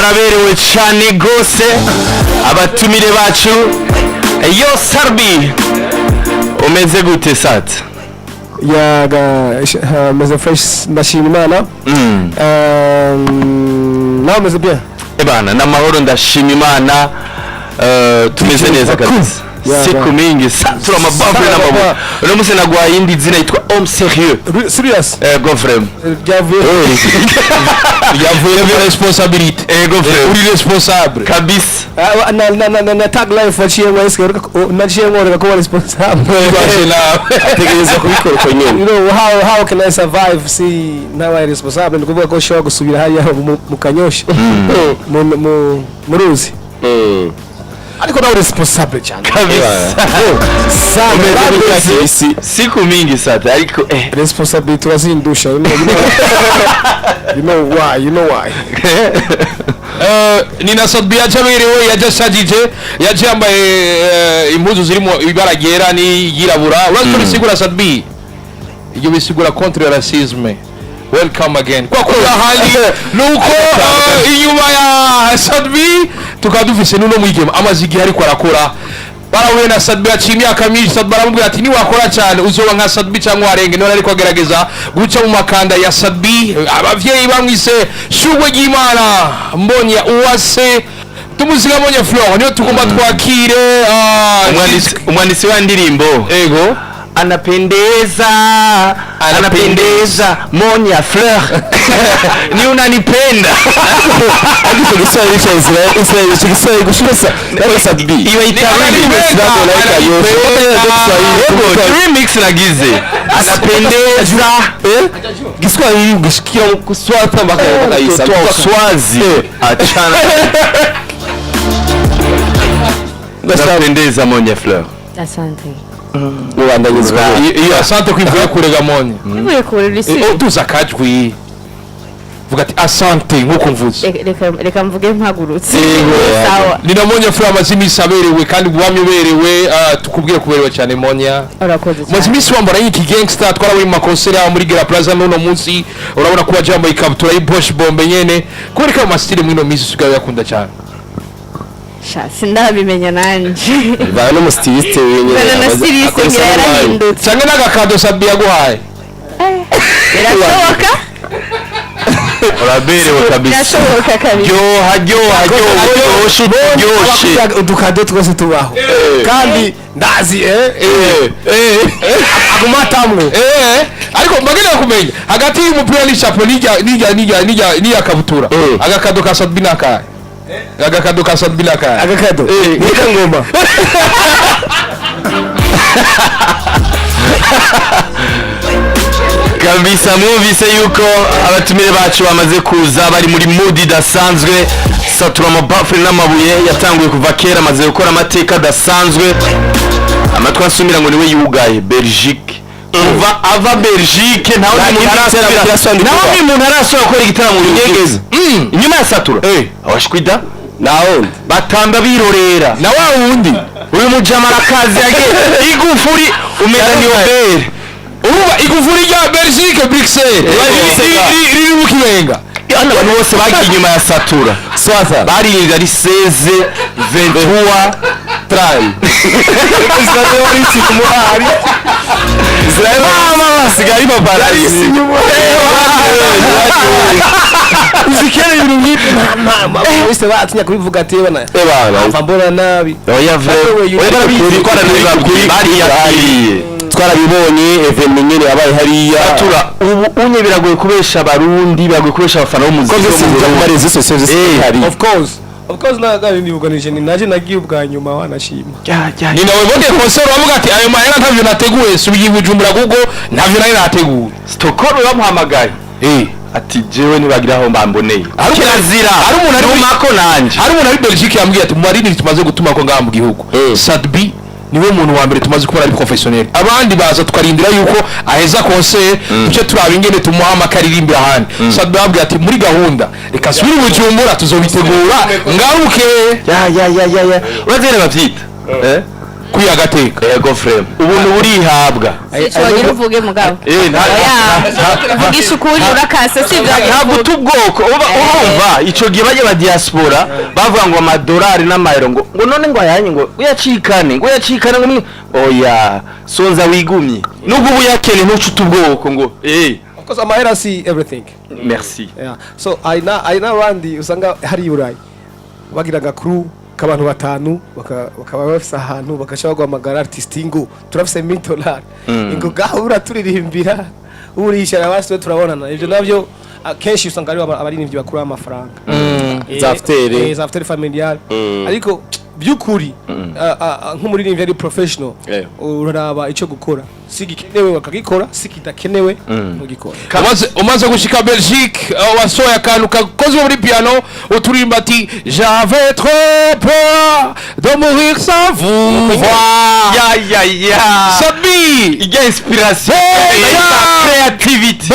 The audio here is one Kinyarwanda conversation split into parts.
baraberewe cyane gose abatumire bacu yo Sarbi umeze gute sat yaga meze fresh ndashima Imana nawe meze bien ebana namahoro ndashima Imana tumeze neza kabisa siku mingi satura mabavu n'amabuye uno musi nagwaye indi zina yitwa homme sérieux serious go frère yavuye muri responsabilité go frère uri responsable kabisa na tag life waciye ngo eske naciye ngo ko responsable ategereza kubikora uko nyene you know how can I survive see now I responsible ndikuvuga ko shobora gusubira hariya mu kanyosha mu ruzi ariko nawe responsable cyane kabisa siku mingi sata ariko responsibility turazindusha you know why nina Sadbi yajaberewe yajashajije yambaye impuzu zirimo ibara ryera ni yirabura urazo bisigura Sadbi ibyo bisigura contre racisme welcome again kwa hali nuko inyuma ya Sadbi tukadufise nuno mwigema amazigi ariko arakora barahuye na Sadbi aciye imyaka myinshi Sadbi baramubwira ati niwakora cyane uzoba nka Sadbi cyangwa arenge none ariko agerageza guca mu makanda ya Sadbi abavyeyi bamwise shugwe ry'Imana Monia uwase tumuziga Monia Fleur niyo tugomba twakire umwanditsi wa ndirimbo ego anapendeza Monia Fleur ni unanipenda ariko Kiswahili cha Israeli Kiswahili gushirasa na Sadbi iwe itabiri remix nagize anapendeza Kiswahili gishikira kuswata bakayisa swazi achana anapendeza Monia Fleur asante ubandanyizwa iyo asante kwivuye kurega Monia kwivuye kure risi tuza kajwi vuga ati asante nkuko mvuze reka mvuge mpagurutse sawa nina Monia Fleur amazimisi aberewe kandi bwamye berewe tukubwire kuberewe cyane Monia urakoze cyane amazimisi wambara y'iki gangster twarawe mu makonsera muri Gera Plaza none munsi urabona kuba jambo ikabutura y'Bosch bombe nyene kubereka mu mastile mwino misi sugaye yakunda cyane sindabimenya nanje ba no mustiliste wenyine na stiliste yarahindutse cyane n'agakado Sadbi yaguhaye birashoboka uraberewe kabisa birashoboka kabisa yoshye udukado twose tubaho kandi ndazi agumatamwe ariko mbagenda kumenya hagati y'umupira n'ishapo n'ijya kabutura agakado ka Sadbi nakaye agakado ka Sadbi nakaye agakado nika ngoma kabisa mwumvise yuko abatumire bacu bamaze kuza bari muri mood idasanzwe satura amabafure n'amabuye yatanguye kuva kera amaze gukora amateka adasanzwe amatwi asumira ngo niwe yugaye Belgique kuva ava Belgique nawe umuntu arasaba gukora igitaramo nyegeza inyuma ya satura awashkwida naho batamba birorera na wa wundi uyu mujamara kazi yage igufuri umeza ni obere uruba igufuri rya Belgique Bruxelles riri mu Kibenga hano abantu bose bagiye inyuma ya satura swasa bari ari 16 23 30 Israel wari sikumuhari Israel mama sigari babara uzikere ibintu nk'ibi mama wese batinya kubivuga ati bana ava mbona nabi oya vre bari gukora neza bari yakiriye twarabibonye evenement nyene yabaye hariya satura ubu unye biragoye kubesha abarundi biragoye kubesha abafana b'umuziki mu rezo sociales of course nagaye nibuganisha ni naje nagiye ubwa nyuma wanashima ni nawe bonde concert wavuga ati ayo mahera ntavyo nateguye subiye Bujumbura gugo ntavyo nari nateguye Stockholm bamuhamagaye ati jewe nibagiraho mbamboneye kirazira ari umuntu ari mako nanje ari umuntu ari Belgique yambwiye ati mubarini tumaze gutuma ko ngamba mu gihugu Sadbi niwe muntu wa mbere tumaze kubona ari professionnel abandi baza tukarindira yuko aheza concert cyo turaba ingene tumuha amakaririmbi ahandi Sadbi yambwiye ati muri gahunda reka subira Bujumbura tuzobitegura ngaruke ya urazere bavyita kwiyagateka yego frame ubuntu burihabwa Sichogera uvuge mugabo. Vugisha ukuri urakase sivyo. ntabwo tubwoko urumva ico gihe baje ba diaspora bavuga ngo amadolari n'amayero ngo none ngo ayanye ngo uyacikane ngo oya sonza wigumye nubwo buyakene ntucu tubwoko ngo of course amahera see everything. merci Yeah. So I now randi usanga hari Burayi bagiraga crew k'abantu batanu bakaba bafise ahantu bakashaka guhamagara artist ngo turafise $1,000,000 ngo gahura turirimbira urisha abasi turabonana ivyo navyo akenshi usanga ari abaririmbyi bakuru amafaranga zaftere familial ariko byukuri nk'umuririmbyi ari professional uraraba ico gukora sigikenewe bakagikora sikidakenewe mugikora umaze gushika Belgique wasoya akantu kakozwe muri piano uturimba ati j'avais trop peur de mourir sans vous ya Sadbi ijya inspiration creativity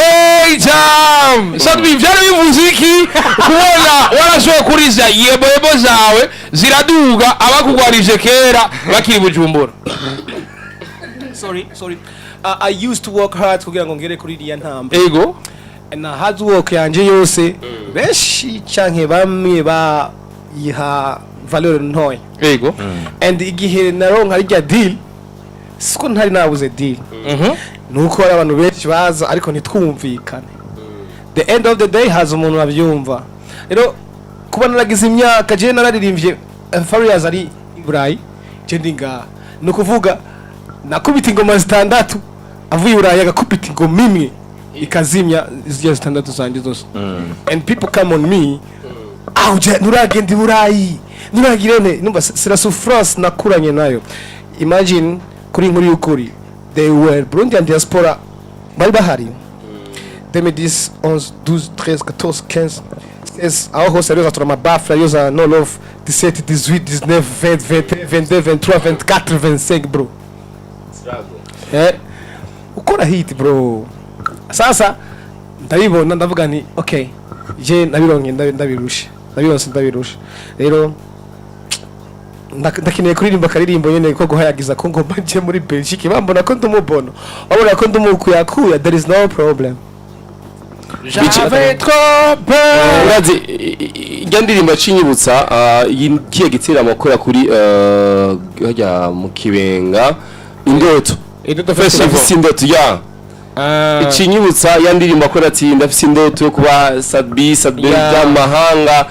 Sadbi vyari bivuze iki kubona warashoye kuriza yebo zawe ziraduga abakugwarije kera bakiri Bujumbura sorry I used to work hard kugira ngo ngere kuri iriya ntamba ego and hard work yanje yose benshi canke bamwe bayiha valeur ntoya ego and igihe naronka rijya deal siko ntari nabuze deal nuko ari abantu benshi baza ariko ntitwumvikane the end of the day haza umuntu abyumva rero kuba naragize imyaka je nararirimbye Farias ari Burayi je ndinga no kuvuga nakubita ingoma zitandatu avuye Burayi agakubita ingoma imwe ikazimya zije zitandatu zanje zose and people come on me je nuragenda Burayi nuragirene numva sira souffrance nakuranye nayo imagine kuri inkuru y'ukuri they were Burundian diaspora bari bahari 2010 11 12 13 14 15 aho hose rero zatura mabafra yoza no love 17 18 19 20 22 23 24 25 bro ukora hit bro sasa ndabibona ndavuga ni okay je nabironke ndabirusha rero ndakeneye kuririmba karirimbo nyene ko guhayagiza ko ngomba nje muri Belgique bambona ko ndumubono babona ko ndumukuyakuya there is no problem j'avais trop peur urazi ijya ndirimbo cinyibutsa kiye gitsira amakora kuri hajya mu Kibenga indoto festival indoto ya cinyibutsa ya ndirimbo akora ati ndafise indoto yo kuba Sadbi y'amahanga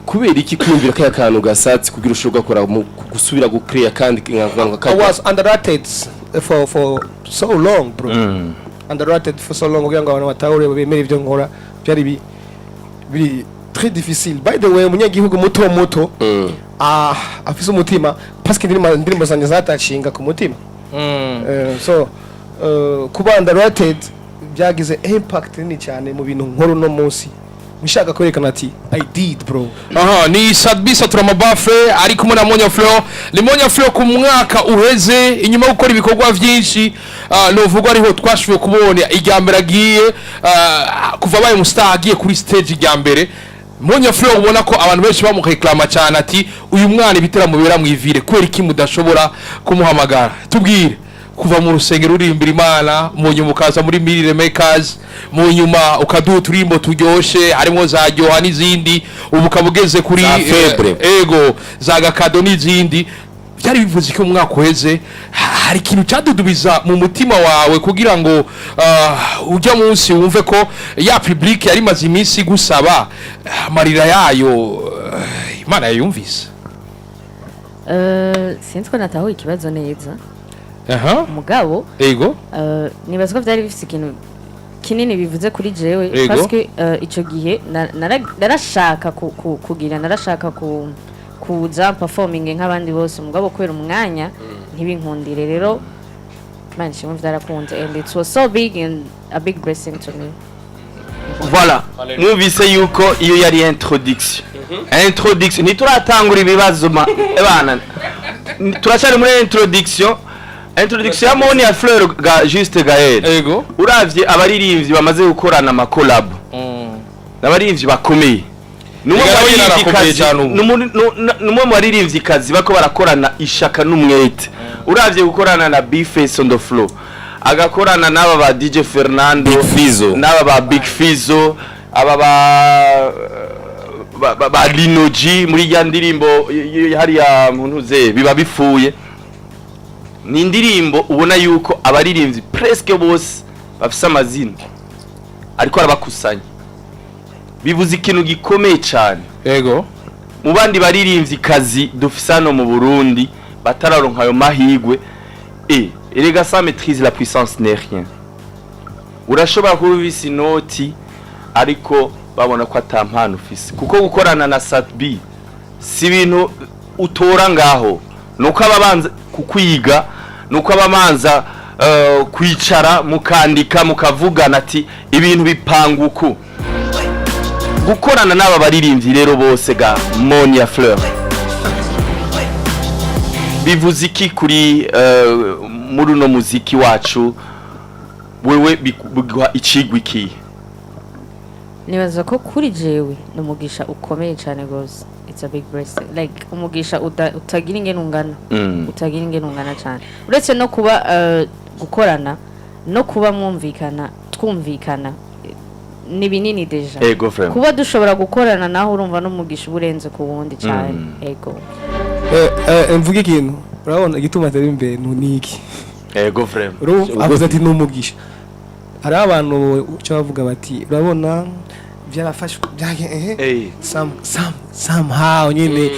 kubera iki kwumvira kaya kantu gasatsi kugira ushoboka gukora gusubira gukreya kandi I was underrated for so long bro underrated for so long kugira ngo abantu batahure bemere ibyo nkora byari biri très difficile by the way umunyagihugu muto afise umutima parce que ndirimbo zanje zatacinga ku mutima so kuba underrated byagize impact nini cyane mu bintu nkuru no munsi mishaka kwerekana ati I did bro ni Sadbi satura mabafre ari kumwe na Monia Fleur ni Monia Fleur ku mwaka uheze inyuma gukora ibikorwa byinshi novugwa ariho twashuye kubona ijyambere agiye kuva baye mu star agiye kuri stage ijyambere Monia Fleur ubona ko abantu benshi bamureklama cyane ati uyu mwana ibitera mu bera mwivire kwera iki mudashobora kumuhamagara tubwire kuva mu rusengero urimbira Imana mu nyuma ukaza muri Mirire Makers mu nyuma ukaduha turimbo turyoshe harimo za Joha n'izindi ubu kabugeze kuri ego za Gakado n'izindi byari bivuze ko umwaka uheze hari ikintu cyadudubiza mu mutima wawe kugira ngo ujya munsi wumve ko ya public yari maze iminsi gusaba amarira yayo Imana yayumvise sinzi ko nataho ikibazo neza mugabo ego nibaza ko byari bifite ikintu kinini bivuze kuri jewe parce que ico gihe narashaka kugira narashaka kuza performing nk'abandi bose mugabo kwera umwanya ntibinkundire rero man shimwe byarakunze and it was so big and a big blessing to me voilà mwumvise yuko iyo yari introduction ntituratangura ibibazo bana turacari muri introduction ya Monia Fleur juste Gaël ego uravye abaririmbyi bamaze gukorana ama collab n'abaririmbyi bakomeye numwe mu baririmvyikazi bako barakorana ishaka n'umwete uravye gukorana na B-Face on the floor agakorana n'aba ba DJ Fernando n'aba ba Big Fizzo aba ba Linoji muri ya ndirimbo hariya muntuze biba bifuye ni indirimbo ubona yuko abaririmbyi presque bose bafise amazina ariko arabakusanya bivuze ikintu gikomeye cyane yego mu bandi baririmbyi kazi dufise hano mu Burundi batararonka ayo mahigwe erega ça maîtrise la puissance n'est rien urashobora kubisa inoti ariko babona ko atampano ufise kuko gukorana na Satbi si ibintu utora ngaho nuko ababanza kukwiga nuko abamanza kwicara mukandika mukavugana ati ibintu bipanguku gukorana n'aba baririmbyi rero bose ga Monia Fleur bivuze iki kuri muri no muziki wacu wewe biguha icigwa iki nibaza ko kuri jewe numugisha ukomeye cyane gose it's a big blessing like umugisha utagira ingene ungana utagira ingene ungana cyane uretse no kuba gukorana no kuba twumvikana ni binini deja kuba dushobora gukorana naho urumva n'umugisha uburenze ku wundi cyane ego mvuga ikintu urabona igituma atari imbere niki ego frame avuze ati n'umugisha hari abantu cyo bavuga bati urabona byarafashwe byage somehow nyine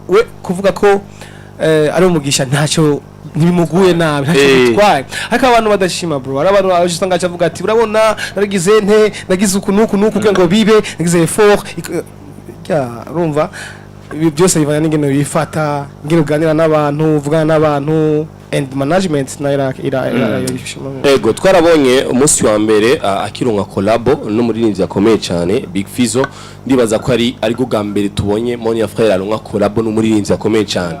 we kuvuga ko ari umugisha ntacyo ntibimuguye nabi ntacyo bitwaye ariko abantu badashima bro ari abantu usanga avuga ati urabona naragize nagize uku nuku ngo bibe nagize effort urumva ibi byose bivana n'ingene bifata ingene uganira n'abantu uvugana n'abantu and management na ego twarabonye umunsi wa mbere akironka collab n'umuririmbyi akomeye cyane Big Fizzo ndibaza ko ari bwa mbere tubonye Monia Frère aronka collab n'umuririmbyi akomeye cyane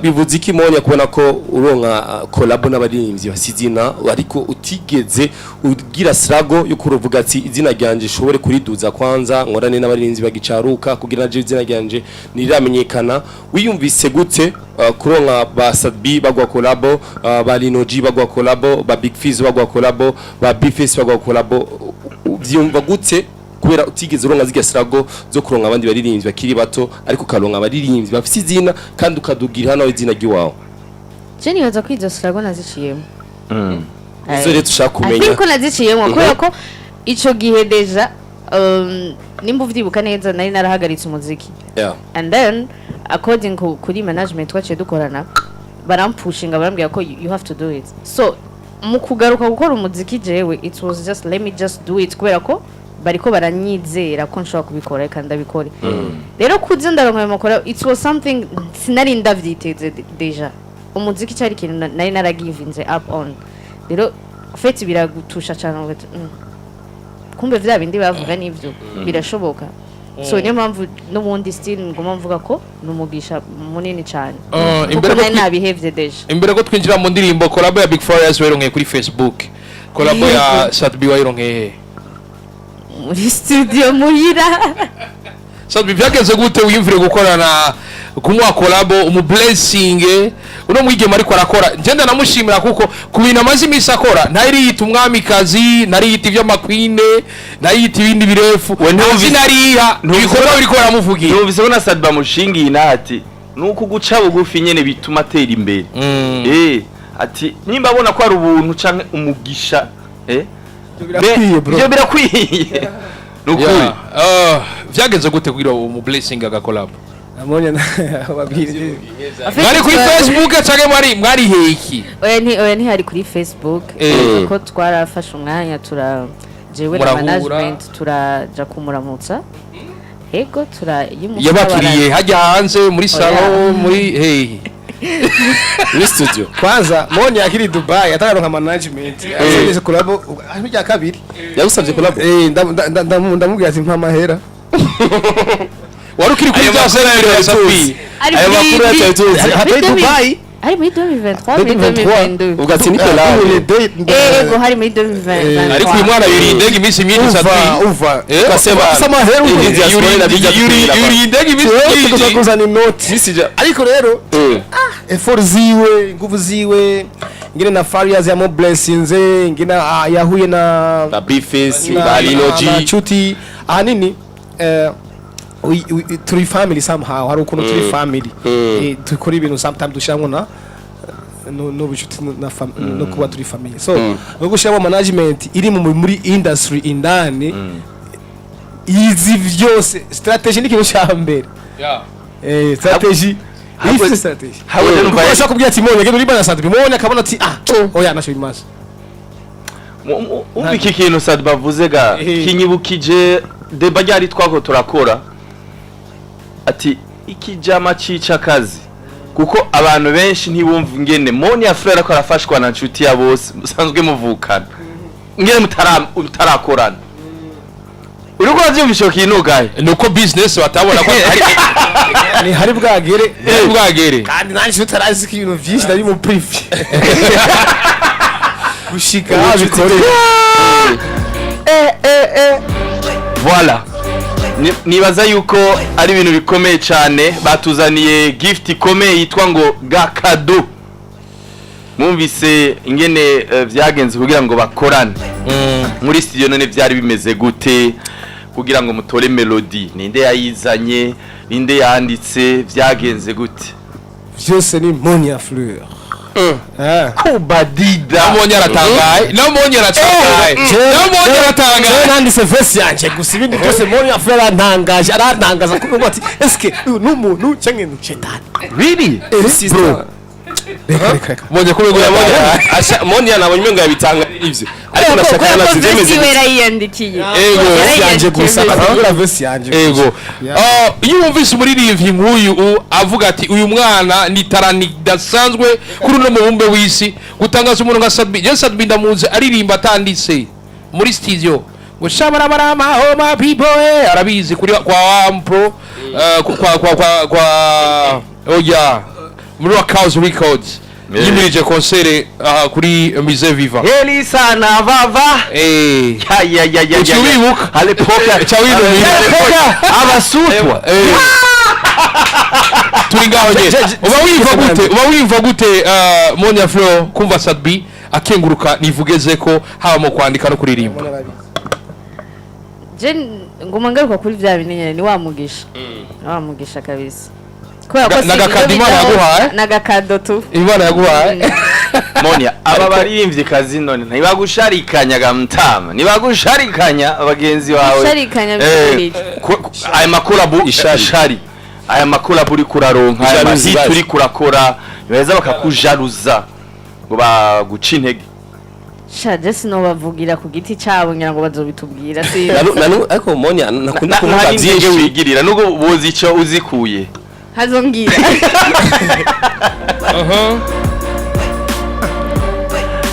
bivuze iki Monia kubona ko uronka collab n'abaririmbyi basizina ariko utigeze ugira struggle yo kuruvuga ati izina ryanje shobore kuriduza kwanza ngorane n'abaririmbyi bagicaruka kugira je izina ryanje niramenyekana wiyumvise gute kuronka ba Sadbi bagwa collab ba Linoji bagwa collab ba Big Fizzo bagwa collab ba B-Face bagwa collab vyumva gute kubera utigeze uronka ziga strago zo kuronka abandi baririmbyi bakiri bato ariko karonka abaririmbyi bafite izina kandi ukadugira hano izina giwawe Jenny waza kwizo strago naziciyemo izo rero tushaka kumenya ariko naziciyemo kubera ko ico gihe deja nimba uvyibuka neza nari narahagaritse umuziki and then according kuri management twaciye dukorana barampushinga barambwira ko you have to do it so mu kugaruka gukora umuziki jewe it was just let me just do it kubera ko bariko baranyizera ko nshobora kubikora kandi ndabikore rero kuze ndaronka makora it was something sinari ndavyiteze deja umuziki cyari kintu nari naragivinze up on rero fete biragutusha cyane kumbe vya bindi bavuga nivyo birashoboka so niyo mpamvu n'ubundi still ngoma mvuga ko numugisha munini cyane imbere ko nabihevye deja imbere ko twinjira mu ndirimbo collab ya Big Fleur yaronke kuri Facebook collab ya Satbi wayironke muri studio muhira Satbi byageze gute wiyumvire gukorana kumwa collab blessing uno mwigema ariko arakora ngenda namushimira kuko kubina amazi imisi akora ntari yita umwami kazi nari yita ivyo makwine nari yita ibindi birefu ntazi nariha ibikorwa biriko baramuvugira numvise bona Sadba mushingiye nati nuko guca bugufi nyene bituma atera imbere ati nimba abona ko ari ubuntu canke umugisha birakwiye nukuri vyageze gute kugira blessing agakolab Monia babiri mwari kuri Facebook canke mwari heki oya ntihari kuri Facebook ko twarafashe umwanya jewe na management turaja kumuramutsa ego yabakiriye hajya hanze muri salon muri muri studio kwanza Monia akiri Dubai atararonka management asengeze collab ahijya kabiri yagusavye collab ndamubwira ati mpa mahera warukiri kuri bya serere ya Safi ayo makuru yatuzi hata Dubai hari muri 2023 muri 2022 ugati ni Collab ego hari muri 2023 ariko uyu mwana yuri indege iminsi myinshi Sadbi uva kasema heru yuri indege iminsi myinshi kuzana inoti ariko rero effort ziwe ingufu ziwe ngine na Farias ya mo blessings ngine yahuye na Bface balinoji na chuti ahanini turi family somehow hari ukuntu turi family tukora ibintu sometimes dushyiramo na no bishuti no kuba turi family so no gushyiramo management iri muri industry indani izi vyose strategy ni kintu cya mbere strategy ifite strategy kuko kubwira ati Monia ngende uri bana Sadbi Monia akabona ati oya nasho bimaze iki kintu Sadbi bavuze ga kinyibukije deba ryari twako turakora ati ikijama cica kazi kuko abantu benshi ntibumva ngene Monia Fleur ko arafashwa na nshuti ya bose musanzwe muvukana ngene mutarakorana uriko avyumvisho kintu gaye nuko business batabona ko ni hari bwagere kandi nanje utarazi ko ibintu vyinshi nari mu prive gushika bikorera voilà nibaza yuko ari ibintu bikomeye cyane batuzaniye gift ikomeye yitwa ngo gakado mwumvise ingene vyagenze kugira ngo bakorane muri studio none vyari bimeze gute kugira ngo mutore melody ninde yayizanye ninde yanditse vyagenze gute vyose ni Monia Fleur kubadida Monia aratangaye nanditse verse yanje gusa ibindi byose Monia Fleur arantangaza kuko ati eske n'umuntu cyangwa n'ucetani really bro Monia kubegura Monia nabonye ngo yabitanga ivyo ariko nashaka na zimeze yarayiyandikiye yanje gusa akagura verse yanje ego iyo wumvise umuririmbyi nk'uyu avuga ati uyu mwana ni tarani dasanzwe kuri no mubumbe w'isi gutangaza umuntu nka Sadbi je Sadbi ndamuze aririmba atanditse muri studio ngo shabarabarama oh my people arabizi kuri kwa Ampro kwa oya muri House Records yimirije concert kuri Mise Viva heli sana vava ya uchiwibuka ale poka chawino abasutwa turi ngaho nyene uba wimva gute Monia Fleur kumva Sadbi akenguruka nivugeze ko haba mu kwandika no kuririmba je ngoma ngaruka kuri vya binyenyene ni wamugisha kabisa nagakado Imana yaguhaye nagakado tu Imana yaguhaye Monia aba baririmbyi kazi none ntibagusharikanya gamtama ntibagusharikanya abagenzi wawe sharikanya aya makolabu ishari aya makolabu uri kuraronka aya mahiti uri kurakora beza bakakujaruza ngo baguca intege shaje sinobavugira ku giti cyabo ngira ngo bazobitubwira si ariko Monia nakunda kumuka byinshi wigirira nuko bozi ico uzikuye hazongira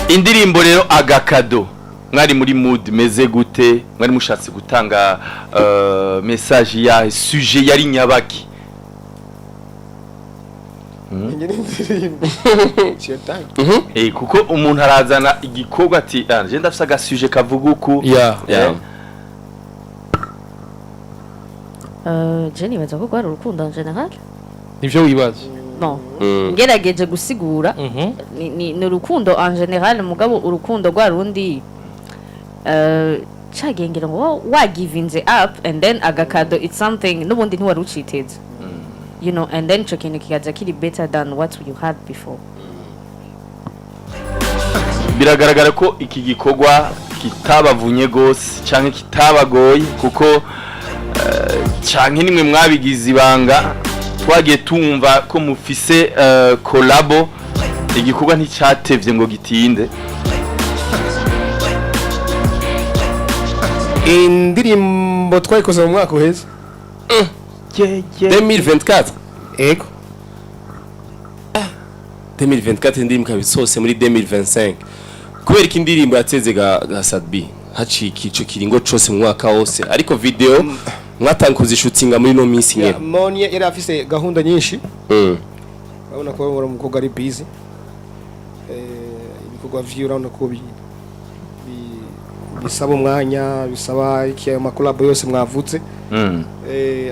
indirimbo rero agakado mwari muri mood meze gute mwari mushatse gutanga message ya sujet yari nyabaki kuko umuntu arazana igikorwa ati je ndafise agasuje kavuga uku Jenny baza ko gwara urukundo en general nivyo wibaza no ngerageje gusigura ni urukundo en general mugabo urukundo gwa rundi cagengera ngo wagivinze up and then agakado it's something nubundi ntiwaruciteze you know and then chokintu kikaza kiri better than what you had before biragaragara ko iki gikorwa kitabavunye gose canke kitabagoye kuko canke nimwe mwabigize ibanga twagiye tumva ko mufise Collab igikorwa nticatevye ngo gitinde indirimbo twayikoze mu mwaka uheze 2024 ego 2024 indirimbo kabisose muri 2025 kubera ko indirimbo yateze ga Sadbi haciki ico kiringo cose mu mwaka wose ariko video mwatankuza ishutinga muri no minsi nyene Monia yari afise gahunda nyinshi urabona ko umukobwa ari busy ibikorwa vyiwe urabona ko bisaba umwanya bisaba iki amakolabo yose mwavutse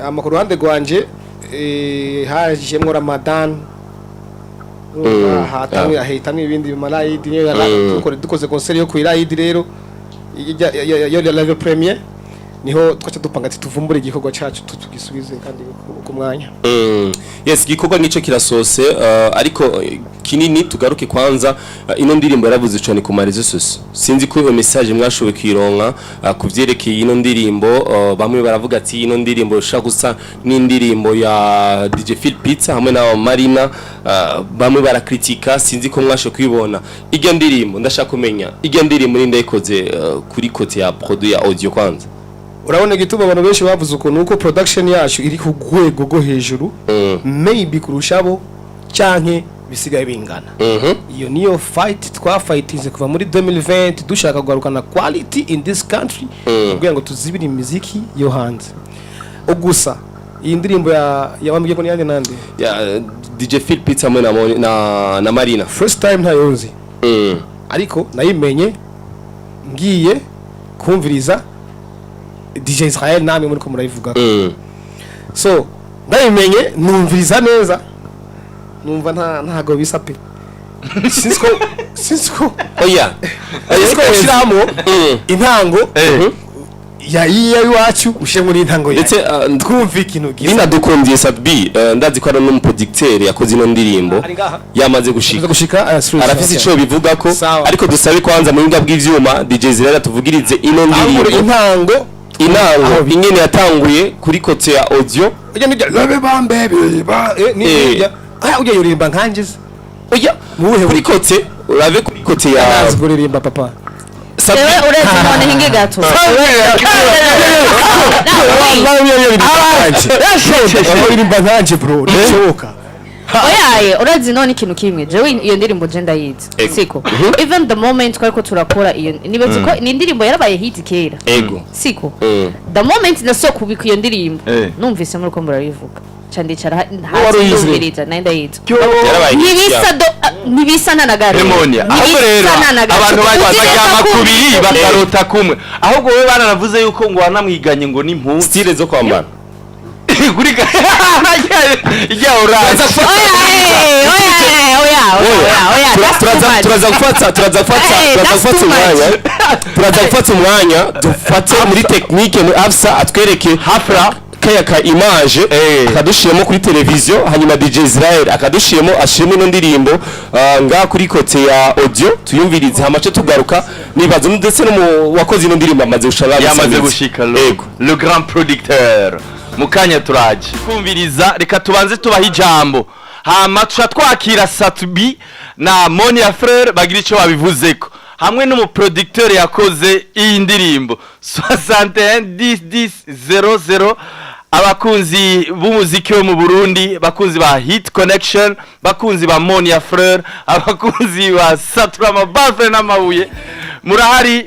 amakuru ruhande rwanje hajemwo Ramadan hatamwe ibindi malayidi dukoze concert yo kwirayidi rero yo la premier niho twacha dupanga ati tuvumbure igikorwa cyacu tugisubize kandi ku mwanya yes igikorwa nico kirasose ariko kinini tugaruke kwanza ino ndirimbo yaravuze cyane ku marizo sose sinzi ko iyo message mwashobe kwironka kuvyerekeye ino ndirimbo bamwe baravuga ati ino ndirimbo ishaka gusa n'indirimbo ya DJ Phil Pizza hamwe na Marina bamwe barakritika sinzi ko mwasho kwibona iryo ndirimbo ndashaka kumenya iryo ndirimbo ninde ikoze kuri kote ya produit ya audio kwanza urabona gituma abantu benshi bavuze ukuntu uko production yacu iri ku rwego rwo hejuru maybe kurushabo cyanke bisigaye bingana iyo niyo fight twafightinze kuva muri 2020 dushaka kugarukana quality in this country kugira ngo tuzibire imiziki yo hanze ugusa iyi ndirimbo ya wambye ko niyande nande ya DJ Phil Pizza hamwe na Marina first time ntayonzi ariko nayimenye ngiye kumviriza DJ Israel namwe muri ko murayivuga so ndayimenye numviriza neza numva ntago bisape sinsko oya sinsko shiramo intango ya iwacu ushe muri intango ndetse twumva ikintu gisa dukundiye Sadbi ndazi ko ari n'umuproducteur yakoze ino ndirimbo yamaze gushika arafise ico bivuga ko ariko dusabe kwanza mu binga bw'ivyuma DJ Israel tuvugirize ino ndirimbo intango ingene yatanguye kuri kote ya audio ujya nijya labe bambe nijya ujya yorimba nkangize ujya kuri kote urabe kuri kote ya azguririmba papa Ewe uretse none hinge gato yorimba nkanje bro nishoka oyaye urazi none ikintu kimwe jewe iyo ndirimbo je ndayizi siko even the moment ko turakora iyo nibaze ko ni indirimbo yarabaye hit kera siko the moment naso kubika iyo ndirimbo numvise muri ko murabivuga candicara hasi nenda yize nibisa nanagara Monia ahubwo rero abantu bajyama kubiri bakarota kumwe ahubwo we baranavuze yuko ngo wanamwiganye ngo ni impu style zo kwambara kuri ijya uraza turaza gufata umwanya dufate muri technique muri afsa atwereke hafra kaya image akadushiremo kuri televiziyo hanyuma DJ Israel akadushiremo ashiremo no ndirimbo nga kuri kote ya audio tuyumvirize hamace tugaruka nibaza ndetse no wakoze ino ndirimbo amaze gushika le grand producteur mukanya turaje kumviriza reka tubanze tubaha ijambo hama twakira Satbi na Monia Fleur bagira ico babivuzeko hamwe n'umuproducteur yakoze iyi ndirimbo 61101000 abakunzi b'umuziki wo mu Burundi bakunzi ba Hit Connection bakunzi ba Monia Fleur abakunzi ba Saturama Bafre n'amabuye murahari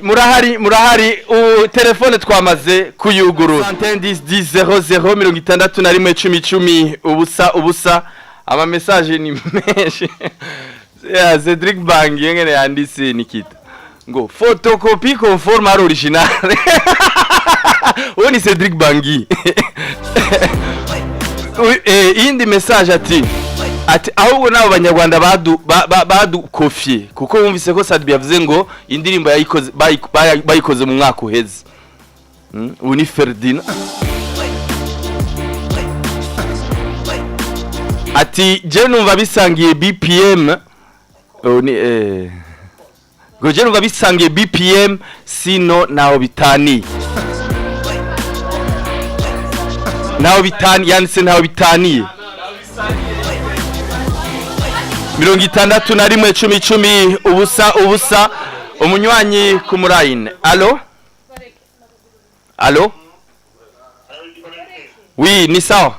telefone twamaze kuyugurura 611000 ubusa ama message ni menshi ya Cedric Bang yengene yanditse nikita ngo photocopie conforme à l'original Oni Cedric Bangi indi message ati ahubwo nabo banyarwanda badu kofie kuko bumvise ko Sadbi yavuze ngo indirimbo yayikoze bayikoze mu mwaka uheze Uni Ferdinand ati je numva bisangiye BPM Goje numva bisangiye BPM sino naho bitani yanditse naho bitaniye 611010 ubusa umunywanyi ku murayine allo oui ni sawa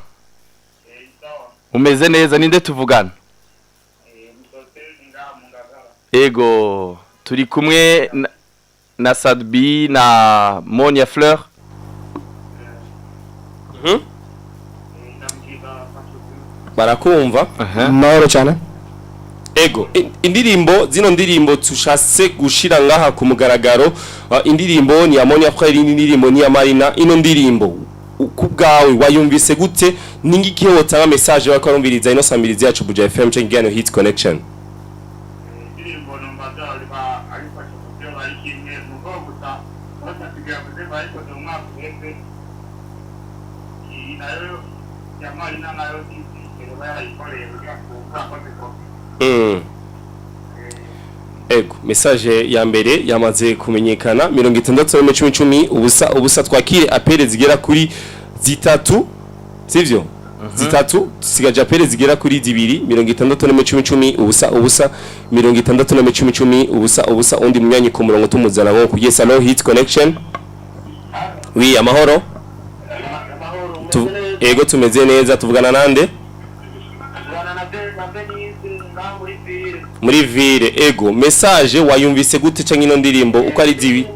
umeze neza ninde tuvugana ego turi kumwe na Sadbi na Monia Fleur barakumva mahoro cyane. ego indirimbo zino ndirimbo tushase gushira ngaha ku mugaragaro indirimbo ni ya Monia Frère indirimbo ni ya Marina ino ndirimbo kubgawe wayumvise gute ningikihe wotanga message bakarumviriza ino samirizi yacu Buja FM cyangwa hit connection indirimbo numva zaba ariko cyo bari kimwe mugo gusa batasigira kuze bari ko mu mwaka wese nayo ya Marina nayo ikero bayikoreye kuko ko ego message ya mbere yamaze kumenyekana 66 ubusa twakire apere zigera kuri zitatu sivyo zitatu sigaje apere zigera kuri 2 ubusa 66 ubusa undi munyanyi ku murongo tumuzana ngo kugiye salon hit connection wi amahoro ego tumeze neza tuvugana nande muri ville ego message wayumvise gute cyangwa ino ndirimbo uko ari zibi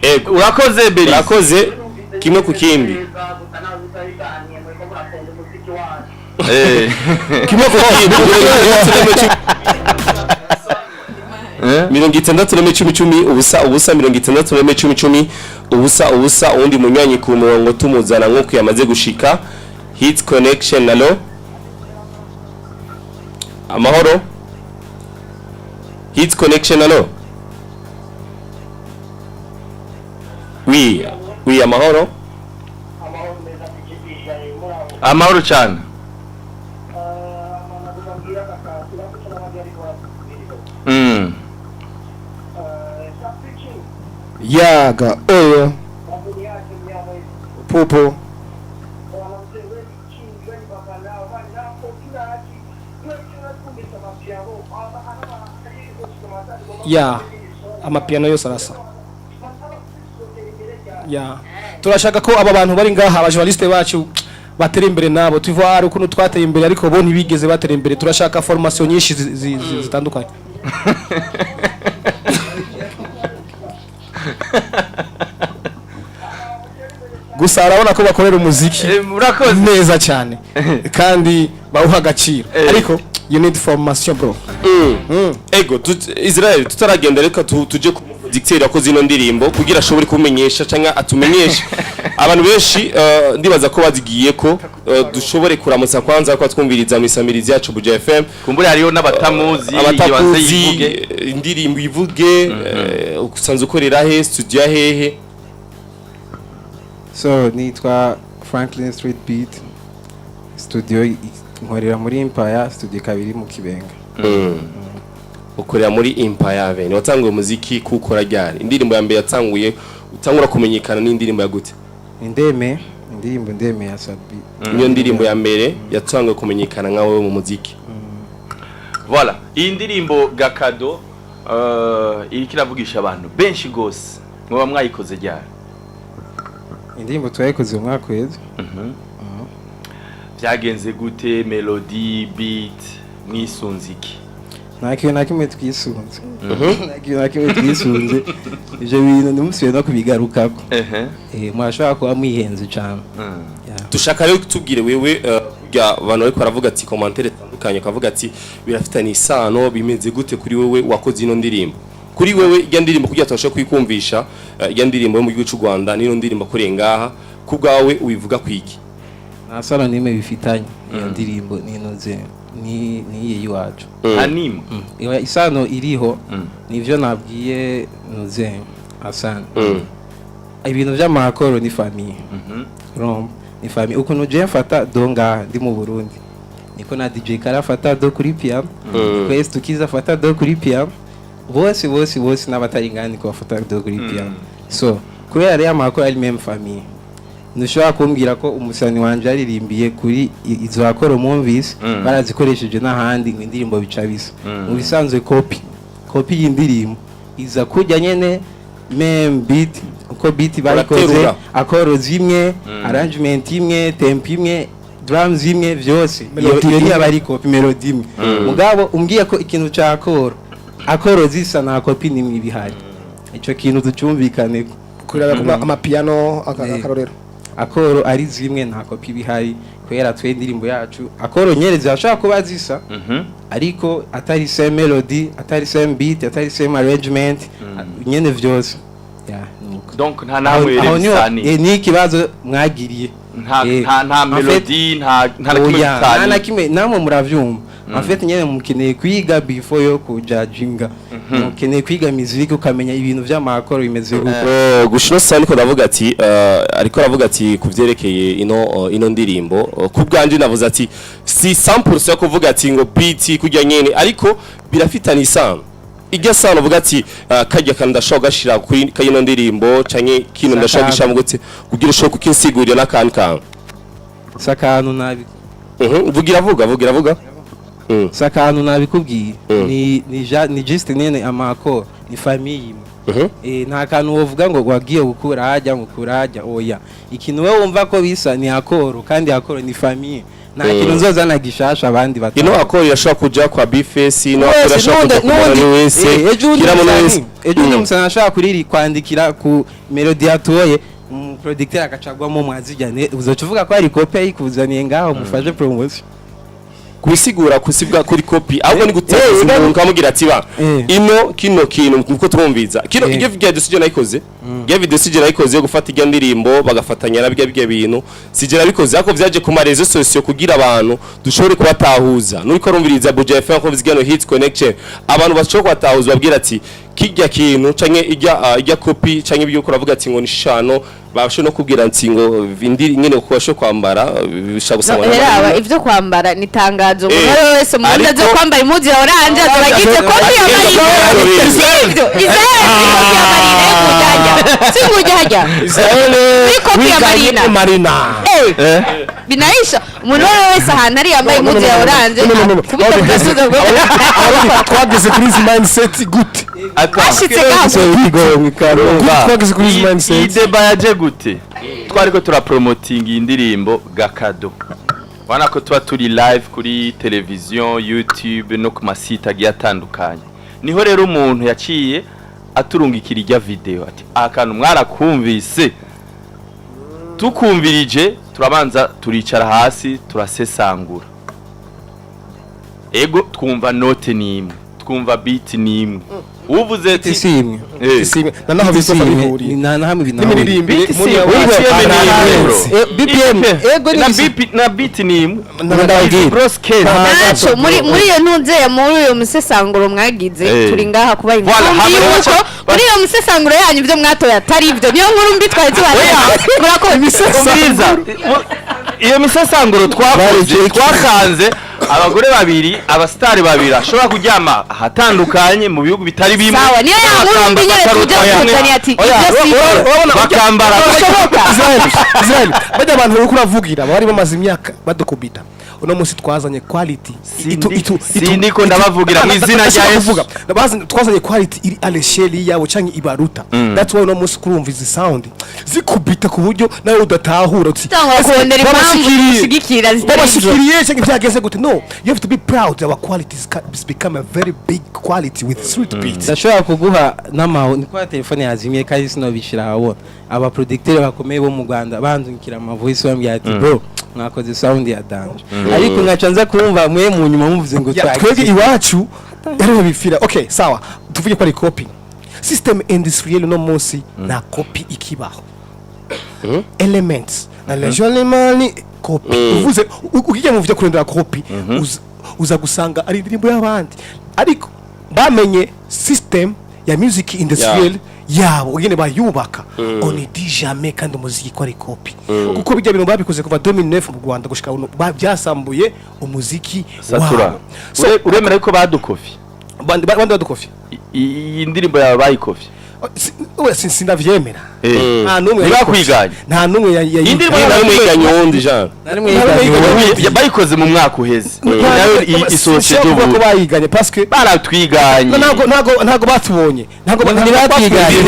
ego urakoze Beri urakoze kimwe ku kindi kimwe ku kindi 66 ubusa 66 ubusa undi munyanyi ku murongo tumuzana nko yamaze gushika hit connection nalo amahoro hit connection nalo wi amahoro cyane Yaga oyo popo ya amapiano yose arasa ya turashaka ko aba bantu bari ngaha abajournaliste bacu batera imbere nabo tuvuga ukuntu twateye imbere ariko bo ntibigeze batera imbere turashaka formation nyinshi zitandukanye gusa arabona ko bakorera umuziki neza cyane kandi bawuha agaciro ariko you need formation bro ego Israel tutaragenda reka tuje dictator ko zino ndirimbo kugira ashobore kumenyesha cyangwa atumenyesha abantu benshi ndibaza ko bazigiye ko dushobore kuramutsa kwanza ko twumviriza misamirizi yacu Buja FM kumbure hariyo n'abatamuzi indirimbo ivuge usanzwe ukorera he studio hehe so nitwa Franklin Street Beat studio nkorera muri Empire studio kabiri mu Kibenga ukorera muri Empire ni watanguye muziki kukora ryari indirimbo ya mbere yatanguye utangura kumenyekana n'indirimbo ya gute indirimbo ndeme ya Sabi niyo ndirimbo ya mbere yatanguye kumenyekana nkawe mu muziki voilà iyi ndirimbo Gakado iri kiravugisha abantu benshi gose mwa mwayikoze ryari indirimbo twayikoze mu mwaka weze byagenze gute melody beat mwisunziki nta kimwe twisunze ibyo bintu nimusubiye no kubigarukako mwashobora kuba mwihenze cyane dushaka rero tubwire wewe abantu ariko baravuga ati commentaire tandukanye kavuga ati birafitanye isano bimeze gute kuri wewe wakoze ino ndirimbo kuri wewe iyo ndirimbo kugira tubashe kwikumvisha iyo ndirimbo yo mu gihugu cy'u Rwanda n'ino ndirimbo kurengaha kubgawe ubivuga kwiki nta sano nimwe bifitanye iyo ndirimbo n'inoze ni yiwacu hanimo isano iriho nivyo nabwiye noze Hassan ibintu by'amakoro ni famille ni famille ukuntu je mfata donga ndi mu Burundi niko na DJ karafata do kuri piano kwese tukiza fata do kuri piano bose n'abatari ngani ko bafata do kuri piano so kubera rero amakoro ari même famille nushobora kumbwira ko umusani wanje aririmbiye kuri izo akoro mwumvise barazikoresheje n'ahandi ngo indirimbo bica bisa mu bisanzwe copy y'indirimbo iza kujya nyene même beat uko beat barikoze akoro zimwe arrangement imwe tempo imwe drums imwe vyose Melody iyo imwe. aba ari copy melody imwe mugabo umbwiye ko ikintu ca akoro zisa na copy nimwe ibihari ico kintu tucumvikane kurira amapiano akarorero akoro ari zimwe nta copy bihari kwera twe indirimbo yacu akoro nyereza ashaka kuba zisa ariko atari same melody atari same beat atari same arrangement nyene vyose donc nta namwe bisani ni ikibazo mwagiriye nta melody nta na kimwe namwe muravyumva en fait nyene mukeneye kwiga before yo kujajinga mukeneye kwiga muziki ukamenya ibintu vy'amakoro bimeze gute gushino sani ko ndavuga ati ariko aravuga ati kuvyerekeye ino ndirimbo ku bwanje navuze ati si 100% yo kuvuga ati ngo beat kujya nyene ariko birafitana isano ijya sano uvuga ati kajya kandi ndashaka gashira kuri kayino ndirimbo canke kino ndashaka gishamo gute kugira ushoke kukinsigurira nakandi kan sakanu nabi vugira vuga sakanu nabikubwiye ni just nene amakoro ni famille nta kantu wovuga ngo wagiye gukura hajya oya ikintu we wumva ko bisa ni akoro kandi akoro ni famille nta kintu nzozana gishasha abandi batatu ino akoro yashaka kuja kwa bifesi no yashaka kuja wese kira mu wese ejo umusana ashaka kuriri kwandikira ku melody yatoye producteur akacagwamo mwazijyane uzocuvuga ko ari copy yikuzaniye ngaho mufashe promotion kubisigura kusibwa kuri copy ahubwo ni guteza umuntu kamugira ati ba ino kino kintu nuko tumumviza kino iyo video decision nayikoze iyo video decision nayikoze yo gufata ijya ndirimbo bagafatanya na bya bintu sije nabikoze ako vyaje ku marezo social kugira abantu dushobore kubatahuza nuko rumviriza budget FM ko vizigano hits connection abantu bashobora kubatahuza babwira ati kijya kintu canke ijya copy canke ibyo kuravuga ati ngo nishano basho no kubwira nti ngo indiri nyene uko basho kwambara bisha gusaba n'abana ivyo kwambara ni tangazo umuntu wese umuntu aje kwambara impuzu ya orange azabagite copy ya marine ivyo Singujya copy ya marina binaisha umuntu wese ahantu ari yambaye impuzu ya orange kubita kugasuza ngo twageze kuri izi mindset gute ashitse gaho twageze kuri izi mindset ideba yaje gute twariko turapromoting indirimbo gakado wana ko tuba turi live kuri television YouTube no ku masite agiye atandukanye niho rero umuntu yaciye aturungikira ijya video ati akantu mwarakumvise tukumvirije turabanza turicara hasi turasesangura ego twumva note nimwe twumva beat nimwe uvuze ati simwe nanaho bisofa bihuriye nanahamwe n'imiririmbi Monia BPM ego na beat nimwe cross case nacho muri iyo ntunze ya muri iyo musesanguro mwagize turi ngaha kuba intumbi yuko muri iyo musesanguro yanyu byo mwatoya atari ibyo niyo nkuru mbi twari tubana murako bisesanguro iyo misesanguro twakanze abagore babiri abastari babiri ashobora kuryama ahatandukanye mu bihugu bitari bimwe sawa niyo yankuru mbi nyere kujya ati bakambara Israel bajya abantu bari kuravugira bari bamaze imyaka badukubita uno munsi twazanye quality sindiko ndabavugira mu izina rya Yesu twazanye quality iri alesheli yabo canke ibaruta that's why uno munsi kurumva izi sound zikubita ku buryo nawe udatahura uti kondera impamvu zishigikira zitashikiriye canke byageze gute no you have to be proud our quality has become a very big quality with sweet beats ndashobora kuguha n'amaho ni kwa telefone yazimye kandi sinobishira habona aba producteur bakomeye bo mu Rwanda bandungikira ama voice bambya ati bro mwakoze sound ya danje ariko ngacanza kumva mwe mu nyuma muvuze ngo twege iwacu rero bifira okay sawa tuvuge ko ari copy system industriel no munsi na copy ikibaho elements na lejolimani copy uvuze ugiye mu vyo kurendera copy uza gusanga ari indirimbo y'abandi ariko bamenye system ya music industriel yabo ugene bayubaka on dit jamais kandi umuziki ko ari copy kuko bijya bintu babikoze kuva 2009 mu Rwanda gushika byasambuye umuziki wabo uremera yuko badukofi bandi badukofi iyi ndirimbo yawe bayikofi we sinavyemera nta numwe ntibakwiganye nta numwe indirimbo nawe mwiganye wundi Jean bayikoze mu mwaka uheze nayo isohotse ko dubu bayiganye parce que baratwiganye ntago batubonye ntago ntibatwiganye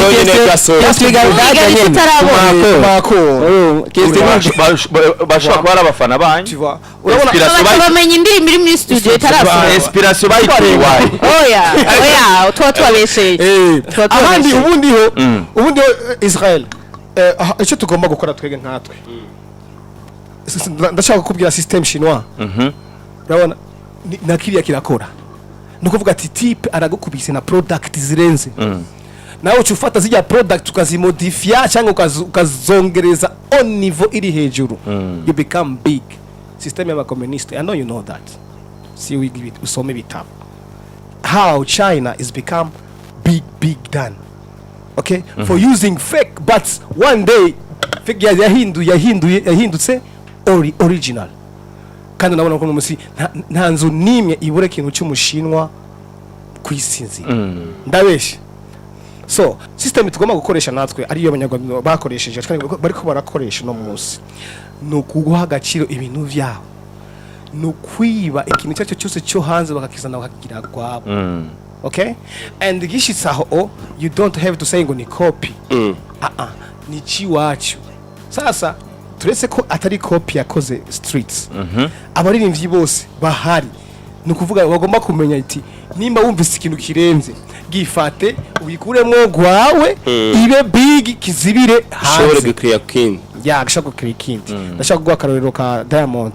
bashobora kuba ari abafana banyu bamenya indirimbo iri muri studio itarasohoka inspiration bayikuye iwayo oya tuba tubabesheye ahandi ubundi Israel icyo tugomba gukora twege nkatwe ndashaka kukubwira system chinois urabona na kiriya kirakora no kuvuga ati type aragukubise na product zirenze nawe ucufata zijya product ukazimodifia cyangwa ukazongereza on niveau iri hejuru you become big system ya communist. I know you know that. See we give it usome bitabo how China is become big done, okay, for using fake, but one day fake yahindutse original. Kandi nabona ko musi nta nzu nimwe ibure kintu cy'umushinwa kwisinzi ndabeshe. So system tugomba gukoresha natwe ariyo abanyarwanda bakoresheje kandi bariko barakoresha no munsi no kuguha agaciro ibintu vyaho no kwiba ikintu cyacu cyose cyo hanze bakakizana bakagira kwabo. Okay, and gishitsaho you don't have to say ngo ni copy ni chiwacu. Sasa turetse ko atari copy yakoze streets abaririmbyi bose bahari nukuvuga bagomba kumenya iti nimba wumvise ikintu kirenze gifate ubikuremwo gwawe ibe big kizibire shobore gukriya king gashaka gukriya king ndashaka kugwa karorero ka Diamond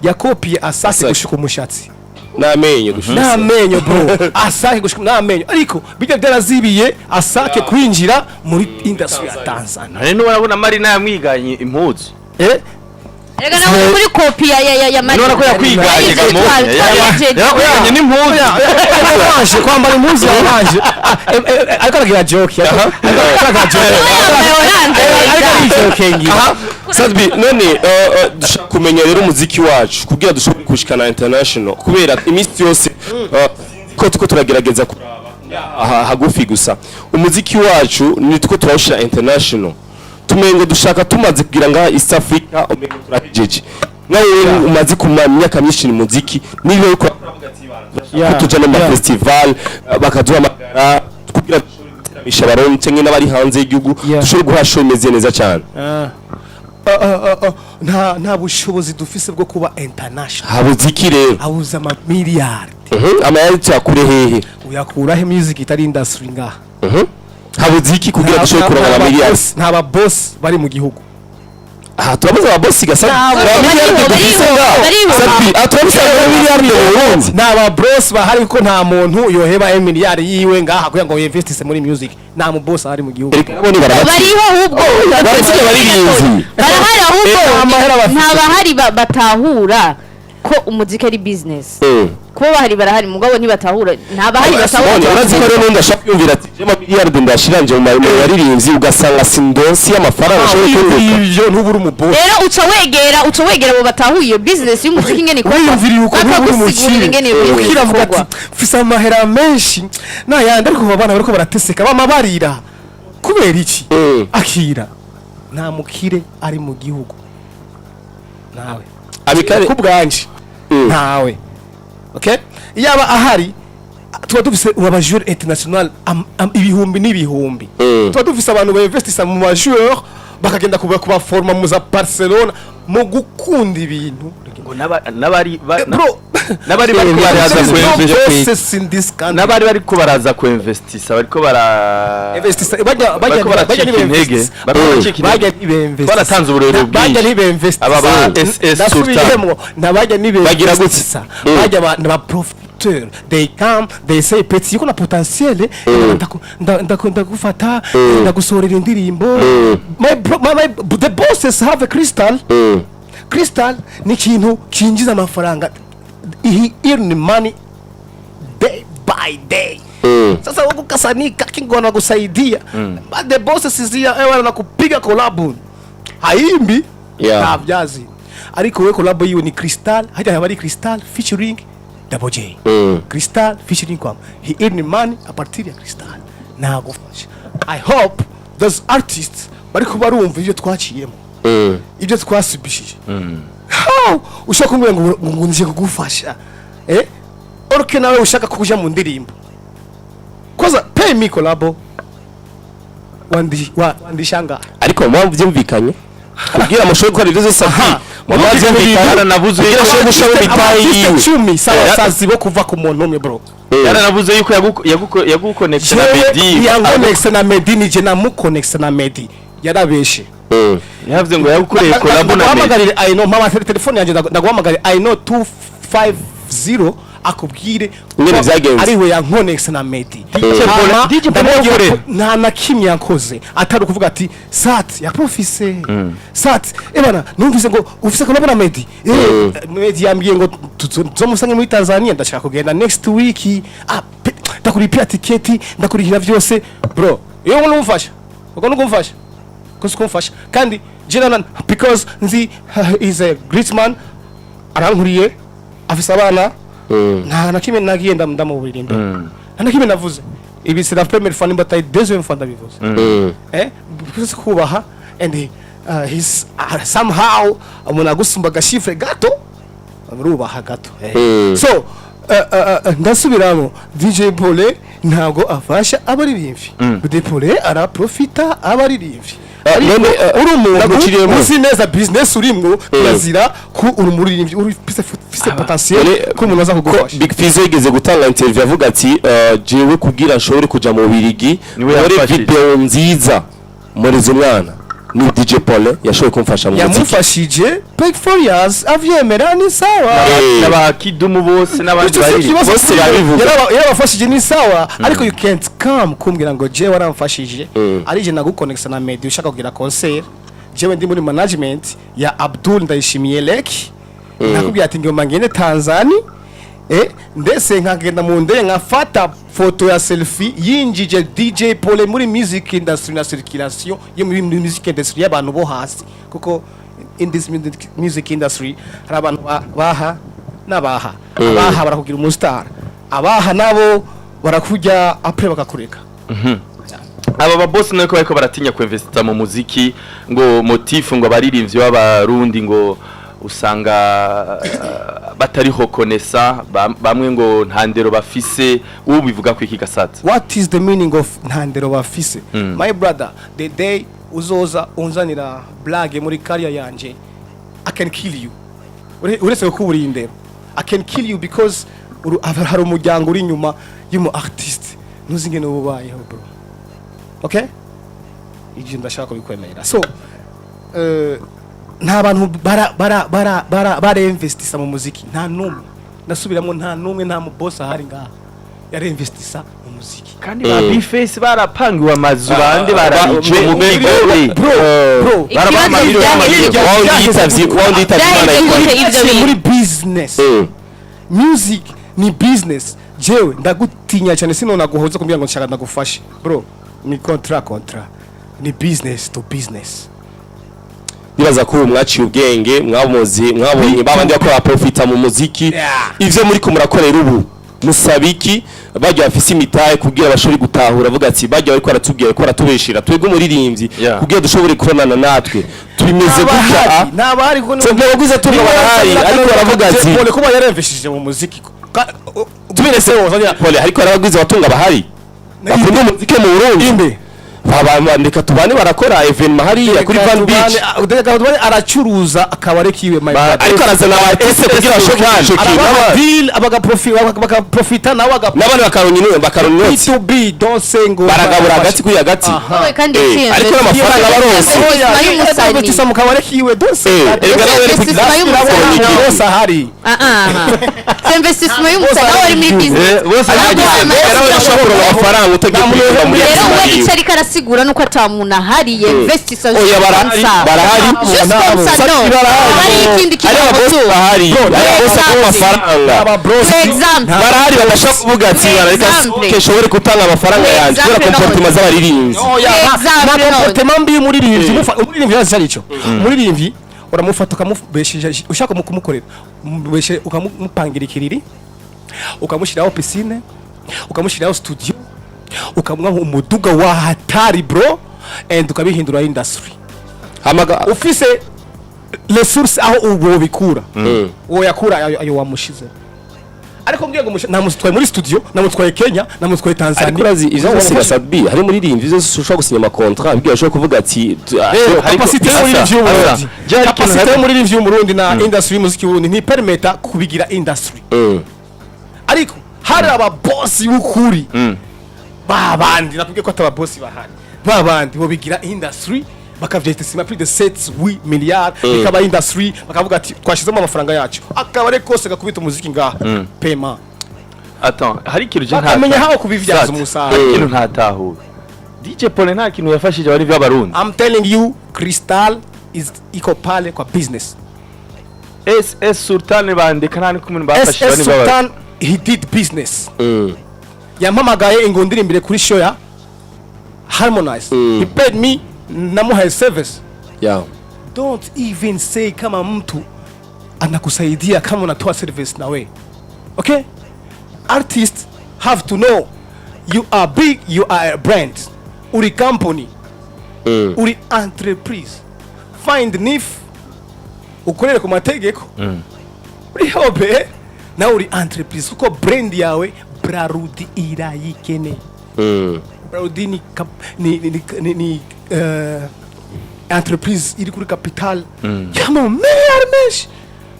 ya copy asase gushika umushatsi namenyo bro asake gushika namenyo ariko bijya byarazibiye asake kwinjira muri industry ya Tanzania. None urabona Marina yamwiganye impuzu Ega nawe kuri copy ya Marina. None ko yakwiganye yakwiganye n'impuzu yaje kwambara impuzu yaje ariko aragira joke Sadbi none dushaka kumenya rero umuziki wacu kugira dushobore kushikana international kubera imisi yose ko tuko turagerageza hagufi gusa umuziki wacu nitwo turawushira international tumengo dushaka tumaze kugira nga East Africa umengo turajeje nawe umaze kumanya myaka myinshi mu muziki niyo uko tujana mu festival bakaduha amagara kugira ishabaron cyangwa n'abari hanze y'igihugu dushobore guhasha imeze neza cyane. nta bushobozi dufise bwo kuba international. Habuziki rero habuza ama miliyari amayari cyakure hehe uyakura he music itari industry ngaha habuziki kugira dushobore kuronka ama miliyari. Nta ba boss bari mu gihugu turabaza aba boss gasa naba boss bahari ko nta muntu yoheba miliyari yiwe ngaha kugira ngo investise muri music nta mu boss ari mu gihugu bariho ahubwo barahari ahubwo ntabahari batahura ko umuziki ari business kuba bahari barahari mugabo ntibatahura ntabahari batahura uraziko rero ndashaka kwiyumvira ati je miliyari ndashiranje mu yaririmbyi ugasanga sindonsi y'amafaranga ashobora ivyo ntubura umuboss rero uca wegera abo batahuye iyo business y'umuziki ngene ko yumvira uko ntubura umukire ukiravuga ati fisa amahera menshi nayandi ariko abana bariko barateseka bamabarira kubera iki akira nta mukire ari mu gihugu nawe abikare kubwanje ntawe. Okay, yaba ahari tuba dufise abajure international ibihumbi n'ibihumbi tuba dufise abantu bainvestisa mu majure bakagenda kuba forma mu za Barcelona mu gukunda ibintu ngo nabari bariko baraza ku investisa bariko bara investisa bajya baratanze uburero bwinshi aba ba SS sultan nabajya nibinvestisa bajya ba profiteur they come they say petit yuko na potentiel ndakufata ndagusorera indirimbo the bosses have a crystal ni kintu kinjiza amafaranga he earn money day by day. Sasa wako kasanika kingona kusaidia but the bosses is here wana kupiga collab haimbi na vyazi ariko we collab hiyo ni crystal haja habari crystal featuring Double J crystal featuring kwa he earn money a partir ya crystal na gufasha. I hope those artists bariko barumva ivyo twaciyemo ibyo twasubishije how ushaka kumbwira ngo nje kugufasha orke nawe ushaka kuja mu ndirimbo koza pay me Collab wandishanga ariko mpamvu byumvikanye kugira amushobore gukora ibyo zose Amaze mbikana navuze kugira ashobore gushaka bitayi yiwe 10 sawa sazi bo kuva ku muntu umwe bro yaranavuze yuko yaguconnect na Medi yangonexe na Medi nije namuconnect na Medi yarabeshe yavuze ngo yagukoreye Collab na Medi hamagarire I know mama telefone yanje ndaguhamagarire I know 250 akubwire ngene byagenze ariwe yankonexe na Medi DJ Pole nta na kimwe yakoze atari kuvuga ati sat ya profise sat ebana numvise ngo ufise Collab na Medi Medi yambwiye ngo tuzomusange muri Tanzania ndashaka kugenda next week ndakuripia tiketi ndakurihira byose bro iyo umuntu umfasha uko ngumfasha kumfasha kandi general because nzi is a great man arankuriye afise abana nta na kimwe nagiye ndamuburirimba nta na kimwe navuze ibi c'est la première fois nimba tayi deuxième fois ndabivuze because kubaha and he's somehow amuna gusumba gashifre gato arubaha gato so ndasubiramo DJ Pole ntago afasha abaririmbyi DJ Pole araprofita abaririmbyi none uri umuntu uzi neza business urimwo yazira ku urumuririmbyi uri fise potentiel ko umuntu aza kugufasha Big Fizzo yigeze gutanga interview avuga ati jewe kugira nshobore kuja mu Birigi muri video nziza muri zumwana ni DJ Pole yashoboye kumfasha mu muziki yamufashije Big 4 years avyemera ni sawa n'abakidumu bose n'abandi bari bose babivuga yarabafashije ni sawa ariko you can't come kumbwira ngo je waramfashije arije naguconnect na Medi ushaka kugira concert jewe ndi muri management ya Abdul Ndayishimiye Leki nakubwiye ati ngoma ngene Tanzania ndese nkagenda mu ndeye nkafata foto ya selfie yinjije DJ Pole muri music industry na circulation yo muri music industry y'abantu bo hasi kuko in this music industry hari abantu baha nabaha abaha barakugira umustar abaha nabo barakujya apre bakakureka aba baboss nako bariko baratinya kwinvesta mu muziki ngo motifu ngo baririmbyi b'abarundi ngo usanga batariho konesa bamwe ngo ntandero bafise ubivuga ku iki gasata what is the meaning of ntandero bafise my brother the day uzoza unzanira blague muri career yanje I can kill you uretse ko uri indero I can kill you because hari umuryango uri nyuma y'umu artist ntuzinge no bubayeho bro okay ije ndashaka kubikwemerera so nta bantu bara investisa mu muziki nta numwe nasubiramo nta numwe nta mu boss ahari ngaha yari investisa mu muziki kandi ba Bface barapangiwe amazu bande barije mu bigori bro barabamabiro muri business music ni business jewe ndagutinya cyane sino naguhoza kumbira ngo nshaka ndagufashe bro ni contract ni business to business bibaza ko mwaciye ubwenge mwabonye babandi bakora profita mu muziki ivyo muri ko murakorera ubu musabiki bajya bafise imitaye kugira bashobore gutahura avuga ati bajya bari kwaratubwiye ko ratubeshira twebwe umuririmbyi kugira dushobore kuronana natwe tubimeze gutya nabari ko n'abaguze tunga barahari ariko baravuga ati Pole kuba yaremveshije mu muziki tubirese Pole ariko arabaguze batunga bahari bakunda umuziki mu Burundi babandika tubane barakora evenement hariya kuri Van Beach aracuruza akabare kiwe ariko arazana abatese kugira deal bagaprofita nawe n'abandi bakaronka B2B don't say ngo baragabura hagati kuri hagati kandi ariko n'amafaranga baronse bagisa mu kabare kiwe don't say bose ahari investissement y'umusana wari muri business bose bashobora amafaranga utagiye kuyumva muri rero sigura nuko atamuntu ahari investissement oya barahari hari ikindi kintu bahari bose ku mafaranga barahari babasha kuvuga ati barareka keshobore gutanga amafaranga yanjye kora comportement z'abaririmbyi na comportement mbi umuririmbyi yazarico umuririmbyi uramufata ukamubesheje ushaka kumukorera umubeshe ukamupangira ikiriri ukamushiraho piscine ukamushiraho studio ukamwa umuduga wa hatari bro and ukabihindura industry hamaga ufise resource aho uwo bikura uwo yakura ayo wamushize ariko mbwiye ngo namutwaye muri studio namutwaye Kenya namutwaye Tanzania ariko urazi izo zose basabi hari muri rimvi zo ushobora gusinya ama contrat bigiye ashobora kuvuga ati capacité muri rimvi y'Umurundi na industry muziki y'Uburundi ni permeta kubigira industry ariko hari aba boss y'ukuri babandi nakubwiye ko ataba boss bahari babandi bo bigira industry bakavyita sima plus de 7 milliards bikaba industry bakavuga ati twashizemo amafaranga yacu akaba ari kose gakubita umuziki ngaha paiement attends hari ikintu je nta amenya hawo kubivyaza umusaruro hari ikintu ntatahura DJ Paul nta kintu yafashije abari b'abarundi I'm telling you Crystal is ikopale kwa business SS Sultan bandika nta n'umuntu bafashije SS abari Sultan he did business yampamagaye ngo ndirimbire kuri show ya Harmonize he paid me namuhaye service yeah don't even say kama mtu anakusaidia kama unatoa service nawe okay artists have to know you are big you are a brand uri company uri entreprise find nif ukorere ku mategeko uri hobe na uri entreprise kuko brand yawe Brarudi irayikene Brarudi ni entreprise iri kuri capital yamo mesh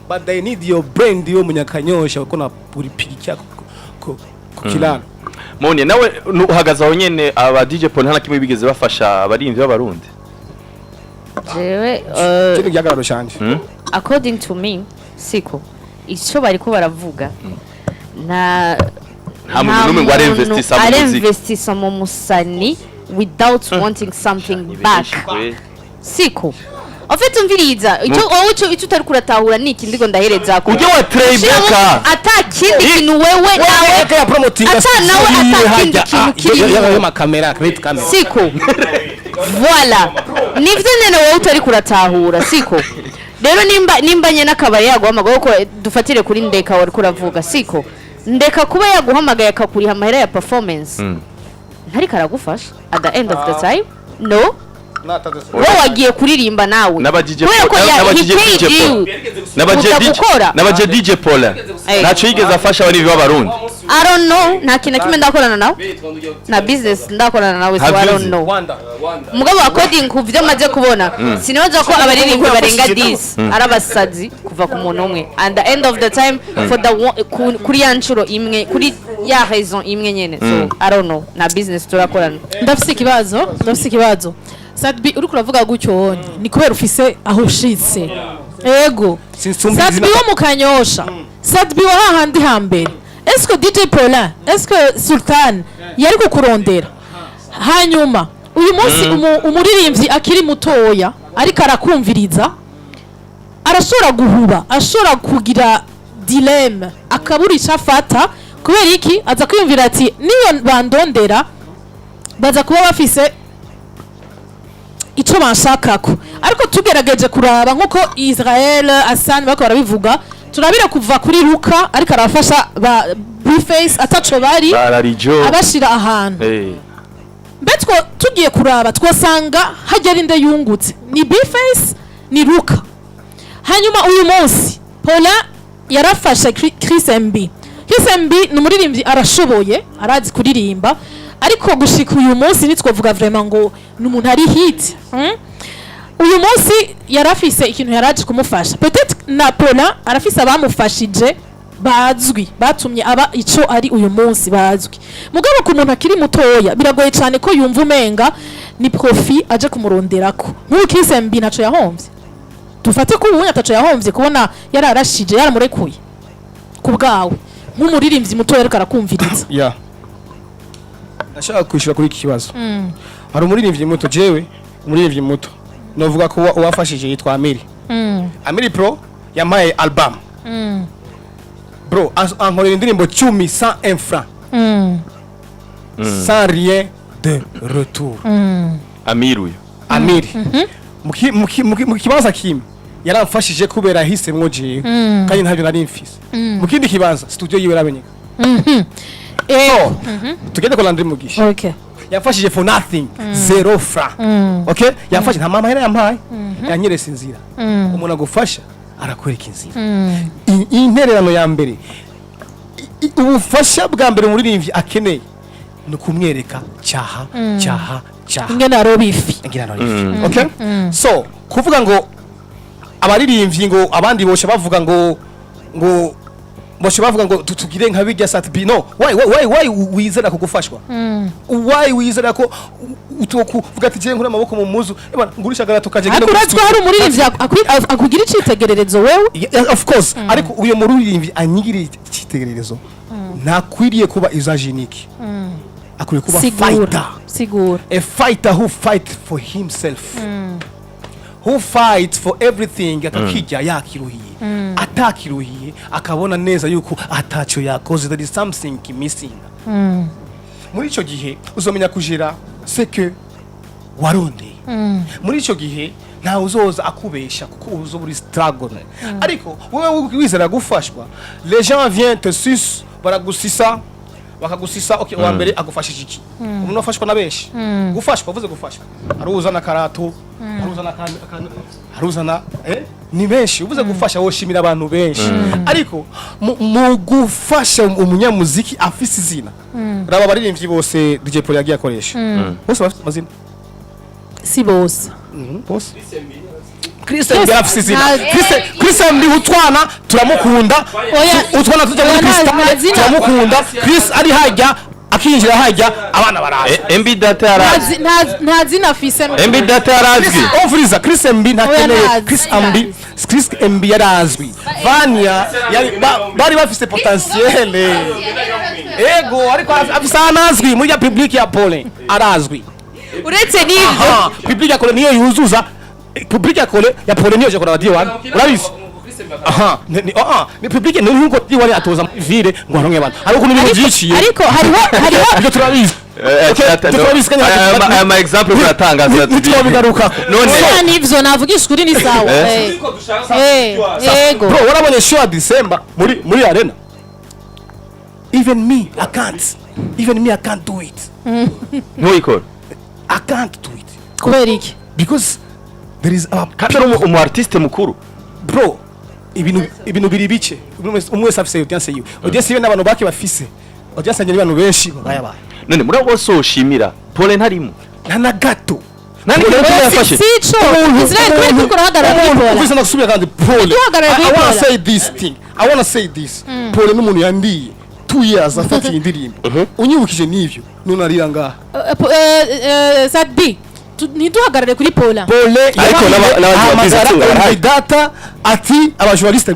but they need your brand yo munyakanyosha uko na uri pigi cyako kukilana Monia nawe uhagaze aho nyene aba DJ Paul nta kimwe bigeze bafasha abarimvyi b'abarundi jewe cyo gihagararo cyanje according to me siko icyo bariko baravuga nta muntu numwe ngo areinvestisa mu musani without wanting something back siko ofite umviriza icyo utari kuratahura niki ndigo ndahereza ko ujye wa trayback atakindi kintu wewe nawe ya promoting nawe atakindi kintu kiri ya kamera great camera siko voilà nivyo nene wowe utari kuratahura siko rero nimba nyene akabari yaguhamagaye ko dufatire kuri ndeka wari kuravuga siko ndeka kuba yaguhamagaye akakuriha amahera ya performance ntari karagufasha at the end of the time no wowe wagiye kuririmba nawe n'abaje DJ Paul ntacyo yigeze afasha abari b'abarundi I don't know nta kintu kimwe ndakorana nawe na business ndakorana nawe so I don't know mugabo according ku byo maze kubona sinoza ko abaririmba barenga 10 arabasazi kuva ku muntu umwe and the end of the time for the kuri yanchuro imwe kuri ya raison imwe nyene so I don't know na business turakorana ndafise ikibazo Sadbi uri kuravuga gutyo ni kubera ufise aho ushitse ego Sadbi wo mukanyosha Sadbi wa hahandi hambere eske DJ Paulin eske Sultan yari kukurondera hanyuma uyu munsi umuririmbyi akiri mutoya ariko arakumviriza arashobora guhuba ashobora kugira dilemme akaburisha afata kubera iki aza kwiyumvira ati niyo bandondera baza kuba bafise icyo bashakako ariko tugerageje kuraba nkuko Israel Hassan bako barabivuga turabira kuva kuri Luka ariko arafasha ba Bface Ataco bari abashira ahantu betwo tugiye kuraba twasanga hagera inde yungutse ni Bface ni Luka hanyuma uyu munsi Paula yarafasha Chris MB ni umuririmbyi arashoboye arazi kuririmba ariko gushika uyu munsi nitwovuga vraiment ngo n'umuntu ari hit uyu munsi yarafise ikintu yaraje kumufasha peut-être na Paula arafise abamufashije bazwi batumye aba ico ari uyu munsi bazwi mugabo ku muntu akiri mutoya biragoye cyane ko yumva umenga ni profit aje kumuronderako nk'uko Chris MB naco yahomvye dufate ko ubunya ataco yahomvye kubona yararashije yaramurekuye kubgawe nk'umuririmbyi mutoya ariko arakumviriza yeah nashaka kwishura kuri iki kibazo hari umuririmbyi muto jewe umuririmbyi muto novuga ko uwafashije yitwa Amiri Amiri Pro yamaye album bro ankorera indirimbo 10 sans un franc sans rien de retour Amiri mu kibanza kimwe yaramfashije kubera hisemwo jewe kandi ntabyo nari mfise mu kindi kibanza studio yiwe yaramenyeka tugende ko Landry Mugisha okay yamfashije for nothing zero fra okay yamfashije nta mama yampaye yanyerese inzira umuntu agufasha arakwereka inzira intererano ya mbere ubufasha bwa mbere umuririmbyi akeneye no kumwereka cyaha ingene arobifi okay so kuvuga ngo abaririmbyi ngo abandi bosha bavuga ngo bosha bavuga ngo tutugire nka bijya satbi no why wizera kugufashwa why wizera ko utokuvuga ati je nkura amaboko mu muzu ngurisha garato kaje ngene akurazwa hari umuririmbyi akugira icitegererezo wewe of course ariko uyo muririmbyi anyigire icitegererezo nakwiriye kuba isagenique akwiye kuba fighter sigura a fighter who fight for himself who fight for everything akakijya yakiruhiye atakiruhiye akabona neza yuko atacho yakoze there is something missing muri ico gihe uzomenya kujira c'est que waronde muri ico gihe nta uzoza akubesha kuko uzo buri struggle ariko wewe wizera gufashwa les gens viennent te sus baragusisa bakagusisa okay wa mbere agufashije iki umuntu afashwa na benshi gufashwa uvuze gufashwa aruzana karato aruzana ni benshi uvuze gufasha woshimira abantu benshi ariko mu gufasha umunyamuziki afise izina raba baririmbyi bose DJ Paul yagiye akoresha bose bafite amazina si bose bose Christian afise izina Christian ndi utwana turamukunda utwana tujya muri Christian turamukunda Chris ari hajya akinjira hajya abana baraza MB data yarazwi nta zina afise MB data yarazwi ofriza Chris MB ntakeneye Chris MB yarazwi Vania bari bafise potentiel ego ariko afise anazwi muri ya public ya Pole arazwi uretse n'ivyo public ya Pole niyo yuzuza public ya Pole niyo je kora radio wana urabizi ni public ni nkuko diwari atoza vire ngo aronke abantu ariko kuntu ibintu byiciye ariko hariho ibyo turabizi ama example uratangaza ntitwobigaruka none nivyo navugisha kuri ni sawa yego bro warabonye show ya December muri arena even me I can't do it ntuikora I can't do it kubera iki because there is kandi umu artiste mukuru bro ibintu biri bice umwe afise audience yiwe audience yiwe n'abantu bake bafise audience y'abantu abantu benshi bayabaye none muri abo soshimira Pole ntarimo na gato nani yafashe sico Israel kuri kuhagarara kuri Pole ubisa nakusubira kandi Pole I wanna say this Pole n'umuntu yandiye 2 years afata indirimbo unyibukije n'ivyo none arira ngaha Sadbi ntiduhagarare kuri Pole ariko n'abantu data ati abajournaliste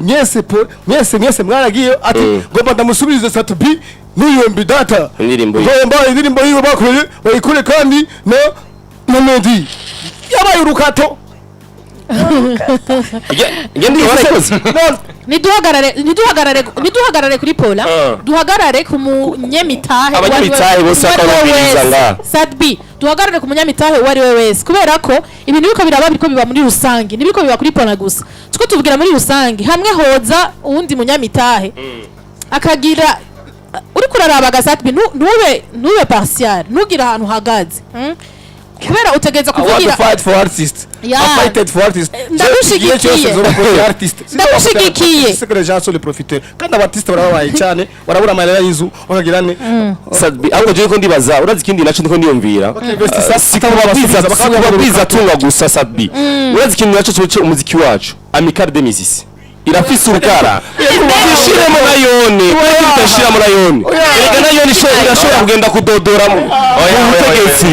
mwese mwaragiye ati ngomba ndamusubirize Satbi n'uyo mbidata indirimbo yiwe bakoreye bayikure kandi no Medi yabaye urukato niduhagarare kuri Pole duhagarare ku munyamitahe abanyamitahe bose bakababiriza nga Sadbi duhagarare ku munyamitahe wari we wese kubera ko ibintu biko biraba biko biba muri rusangi nibiko biba kuri Pole gusa tuko tuvugira muri rusangi hamwe hoza uwundi munyamitahe akagira uri kuraraba Sadbi ntube partial ntugira ahantu hagaze kubera utegeza kuvugira fight for artists I fighted for artists ndagushigikiye secret gens sont les profiteurs kandi abartiste barabaye cyane barabura amayira y'inzu bakagira ne Sadbi ahubwo je ko ndibaza urazi ikindi naco ndiko ndiyumvira sikubabwiza tunga gusa Sadbi urazi ikindi naco cyo umuziki wacu Amical des Musiciens irafise urukara ishiremo nayone ishiremo nayone ega nayone irashobora kugenda kudodoramo ubutegetsi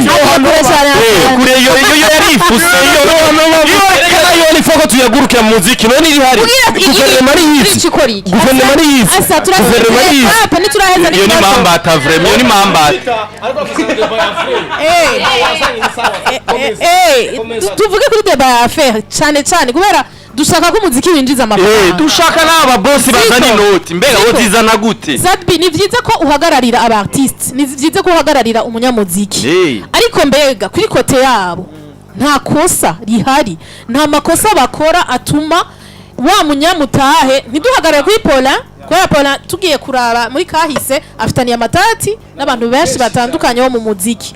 kure yo yarifuse ega nayone ifoko tuyaguruke mu muziki none iri hari guverinoma ari yizi guverinoma ari yizi guverinoma ari yizi iyo ni mambata vraiment iyo ni mambata tuvuge kuri débat ya affaire cyane kubera dushaka ko umuziki winjiza amafaranga dushaka n'aba boss bazana inoti mbega wo zizana gute Sadbi ni vyiza ko uhagararira aba artiste ni vyiza ko uhagararira umunyamuziki ariko mbega kuri kote yabo nta kosa rihari nta makosa bakora atuma wa munyamutahe ntiduhagarare kuri Pole kubera Paulin tugiye kuraba muri kahise afitaniye amatati n'abantu benshi batandukanye bo mu muziki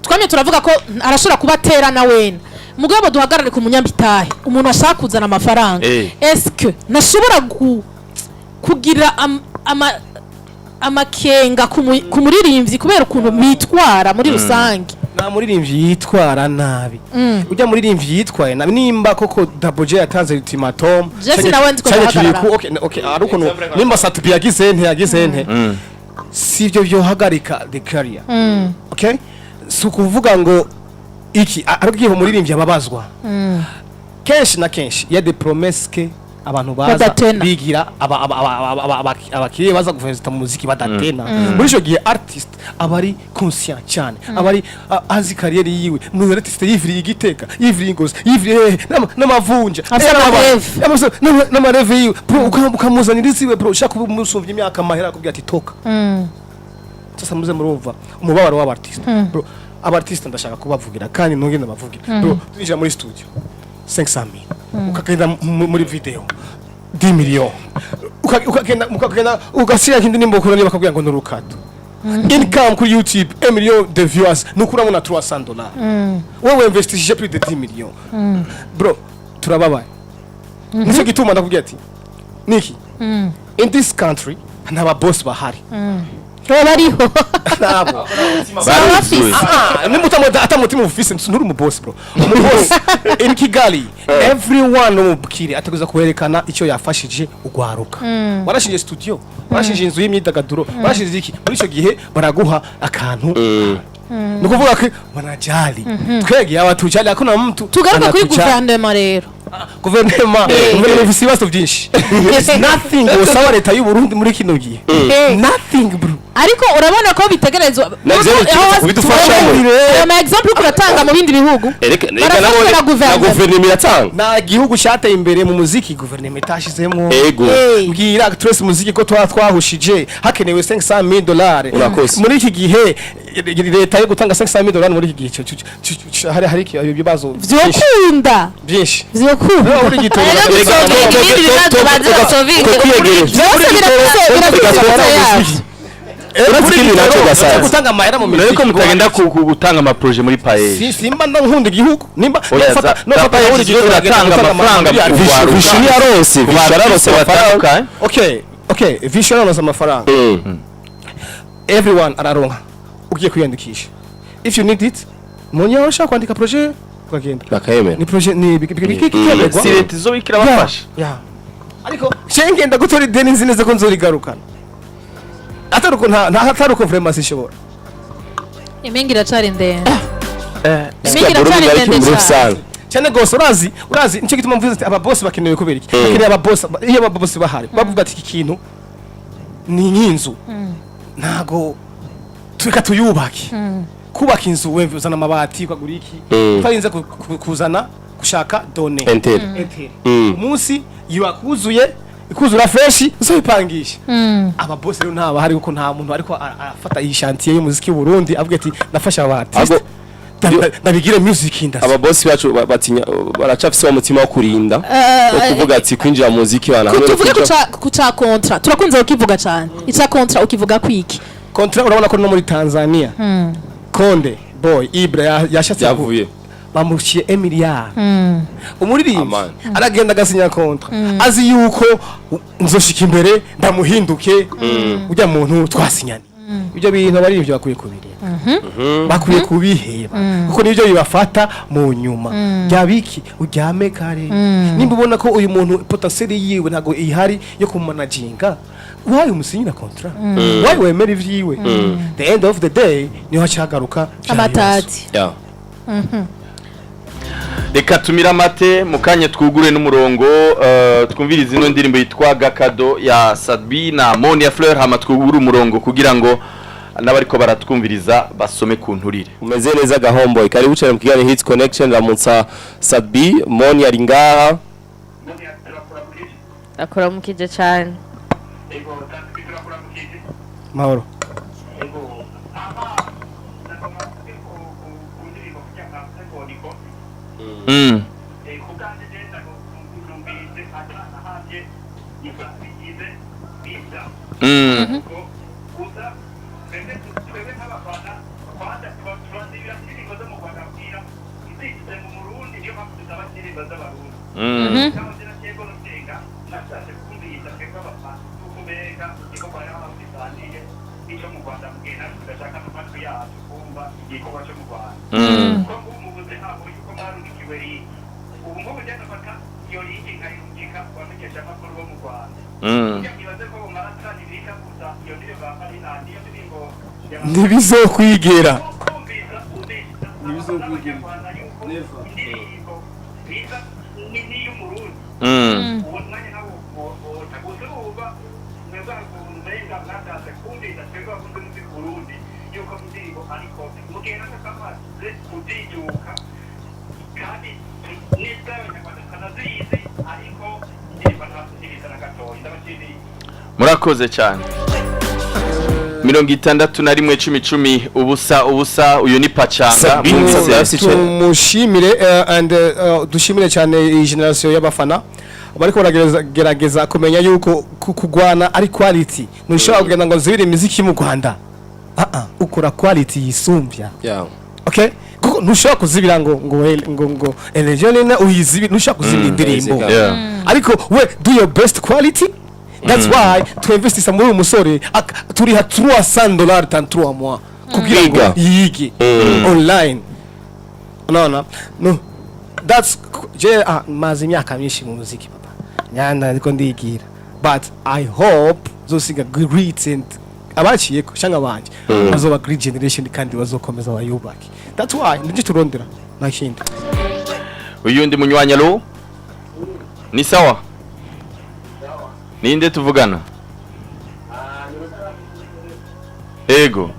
twamye turavuga ko arashobora kubatera na wena mugabo duhagarare ku munyambitahe umuntu ashaka kuzana amafaranga eske nashobora kugira amakenga ku muririmbyi kubera ukuntu mitwara muri rusange nta muririmbyi yitwara nabi ujya muririmbyi yitwaye nabi nimba koko Double J yatanze ultimatum Jesse nawe ndiko guhagarara okay aruko nimba Satubi yagize nte sivyo byo hagarika the career okay si kuvuga ngo iki ariko muririmbyi ababazwa kenshi na kenshi ya de promesse ke abantu baza bigira abakiriye baza guverinoma mu muziki badatena muri cyo gihe artist abari conscient cyane abari azi kariyeri yiwe mu artist yiviriye igiteka yiviriye ingozi yiviriye n'amavunja n'amareve yiwe ukamuzanira iziwe bro ushaka kumusumvya imyaka mahera kubwira ati toka sasa muze murumva umubabaro w'abartist bro abartist ndashaka kubavugira kandi ntugenda bavugira bro twinjira muri studio 500,000 ukagenda muri video 10 millions ukagenda ugasira kindi nimbo kurani bakabwira ngo nurukato income kuri YouTube 1 million de viewers nukuramo na $300 wewe investissije plus de 10 millions bro turababaye nico gituma ndakubwira ati niki in this country naba boss bahari bariho nabo barafise nimutamota atamutima ufise nturi mu boss bro mu boss in Kigali everyone umubwire atakuza kwerekana icyo yafashije ugwaruka warashinje studio warashinje inzu y'imyidagaduro warashinje iki muri icyo gihe baraguha akantu nukuvuga ko wanajali twege abatujali akona mtu tugaruka kuri guverinoma rero guverinoma ifise ibibazo byinshi nothing usaba leta y'u Burundi muri kino gihe nothing bro ariko urabona ko bitegerezwa kubidufashamo ama example kuratanga mu bindi bihugu na guverinoma iratanga na gihugu cyateye imbere mu muziki guverinoma itashizemo mbwira twese muziki ko twahushije hakenewe $500,000 muri iki gihe leta yo gutanga $500,000 muri iki gihe hari ibibazo vyokunda byinshi vyokunda uri gito gutanga amahera mu muziki ariko mutagenda gutanga ama projet muri paye simba nkunda igihugu nimba nofata paye ziratanga amafaranga Bishura rose batandukanye okay Bishura rose amafaranga everyone araronka ugiye kwiyandikisha if you need it Monia washaka kwandika projet ukagenda bakayemera ni projet ni bikikekegwa si leta zo bikira bafasha ariko shengenda gutora ideni nzi neza ko nzorigarukana ataruko vraiment sishobora imengi iracari ndende cyane gose urazi nicyo gituma mvuze ati aba boss bakenewe kubera iki bakeneye aba boss iyo aba boss bahari bavuga ati iki kintu ni nk'inzu ntago tureka tuyubake kubaka inzu wewe uzana amabati ukagura iki utarinze kuzana gushaka done umunsi yakuzuye ikuzura fresh uzobipangisha aba boss rero ntaba hari uko nta muntu ariko afata iyi chantier y'umuziki w'u Burundi avuga ati nafasha abartist nabigire music industry aba boss bacu batinya baracafise wa mutima wo kurinda kuvuga ati kwinjira mu muziki bana tuvuge kuca contrat turakunze ukivuga cyane ica contrat ukivuga kwiki contrat urabona ko no muri Tanzania Konde boy Ibra yashatse yavuye bamushiye Emilia umuririmvyi aragenda agasinya contrat azi yuko nzoshika imbere ndamuhinduke ujya muntu twasinyana ibyo bintu abaririmbyi bakwiye kubireba bakwiye kubiheba kuko nibyo bibafata mu nyuma byabiki uryame kare nimba ubona ko uyu muntu potentiel yiwe ntago ihari yo kumanaginga why umusinyira contrat why wemera ivyiwe the end of the day niho hacagaruka amatati reka tumira amate mukanye twugure n'umurongo twumviriza ino ndirimbo yitwa Gakado ya Sadbi na Monia Fleur hama twugure umurongo kugira ngo n'abariko baratwumviriza basome ku nturire umeze neza gahombo ikari bucare mu kiganiro Hits Connection ramutsa Sadbi Monia ringaha akora mukije cyane mahoro bigize bisa gusa twebwe nk'abafana kwanza turazibira indirimbo zo mu Rwanda bwira izigize mu Burundi niyo mpamvu tutaba indirimbo z'abarundi cyangwa se nakego n'utenga nashatse kumviriza twebwe abafana tukumega igikorwa y'aho bisangiye icyo mu Rwanda mbwira tugashaka n'amatwi yacu kumva igikorwa cyo mu Rwanda kuko ngubu mubuze ntabwo yuko mwarunikiwe ringi ubu ngubu njyana fata iyo ringi nkayungika wamenyesha amakuru bo mu Rwanda ntibaze ko mumaratani bika gusa iyo ndirimbo bamarina niyo ndirimbo ntibizokwigera indirimbo biza n'iy'umurundi ubu mwanya nawo utaguze uba mwebwe umenga mwatanze kumviriza twebwe abakunze muri Burundi yuko indirimbo ariko mugenda kamaze kutijuka kandi neza abanyarwanda tukanazizi ariko indirimbo ntabwo na gatoya ndabashimiye. murakoze cyane 61 ubusa uyu ni pacanga tumushimire and dushimire cyane iyi generation y'abafana bariko baragerageza kumenya yuko kugwana ari quality ntushobora kugenda ngo zibire imiziki mu Rwanda ukora quality yisumbya okay kuko ntushobora kuzibira ngo elejonena uyizibira ntushobora kuzibira indirimbo ariko we do your best quality. That's why to invest muri uyu musore turiha $300 tant 3 mois kugira ngo yige online no that's maze imyaka myinshi mu muziki papa nyanda ndiko ndigira but I hope zosiga great and abaciye ko cyangwa banje azoba great generation kandi bazokomeza bayubake. That's why ndije turondera nakindi uyu ndi munywanyalo ni sawa ninde tuvugana ego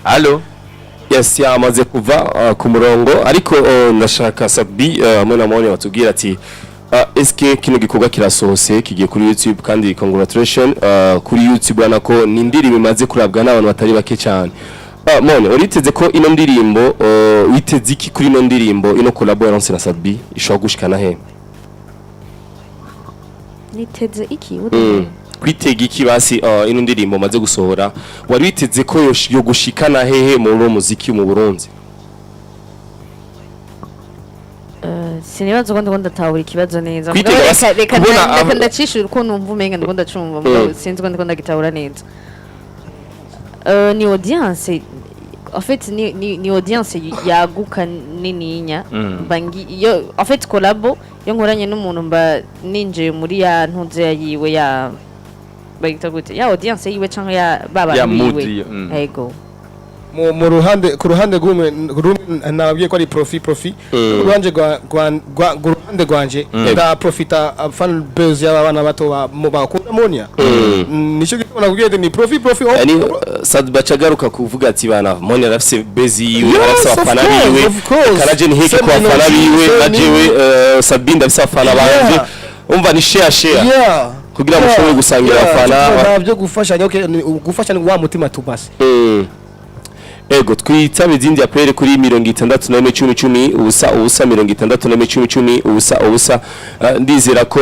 Allo yes yamaze kuva ku murongo ariko ndashaka Sabi hamwe na Monia batubwira ati eske kino gikorwa kirasohose kigiye kuri YouTube kandi congratulation kuri YouTube anako ni indirimbo imaze kurabwa n'abantu batari bake cyane. Monia uriteze ko ino ndirimbo witeze iki kuri ino ndirimbo ino collaboration na Sabi ishobora gushikana he? Niteze iki kwitega iki basi ino ndirimbo maze gusohora wari witeze ko yo gushikana hehe mu muziki mu Burundi? Sinibazo kwanda ndatahura ikibazo neza reka ndacishura uko numva umenga ndiko ndacumva mugabo sinzi kwanda ndagitahura neza. Ni audience en fait ni audience yaguka nininya bangi yo en fait collabo yo nkoranye n'umuntu mba ninje muri ya ntuze yiwe ya bayita gute ya audience yiwe cyangwa ya baba yiwe ego mu ruhande ku ruhande nababwiye ko ari profit ruhande ruhande gwanje nda profita fan base y'abana bato bakunda Monia nico gituma nabwiye ni profit yani sad bacagaruka kuvuga ati bana Monia rafise base yiwe arafise abafana biwe karaje ni hiki kwa abafana biwe najewe Sabinda afise abafana banje umva ni share kugira ngo ushobore gusangira abafana nabyo gufashanya okay gufashanya wa mutima tubase ego twitabe izindi apere kuri 64 ubusa 64 ubusa ndizera ko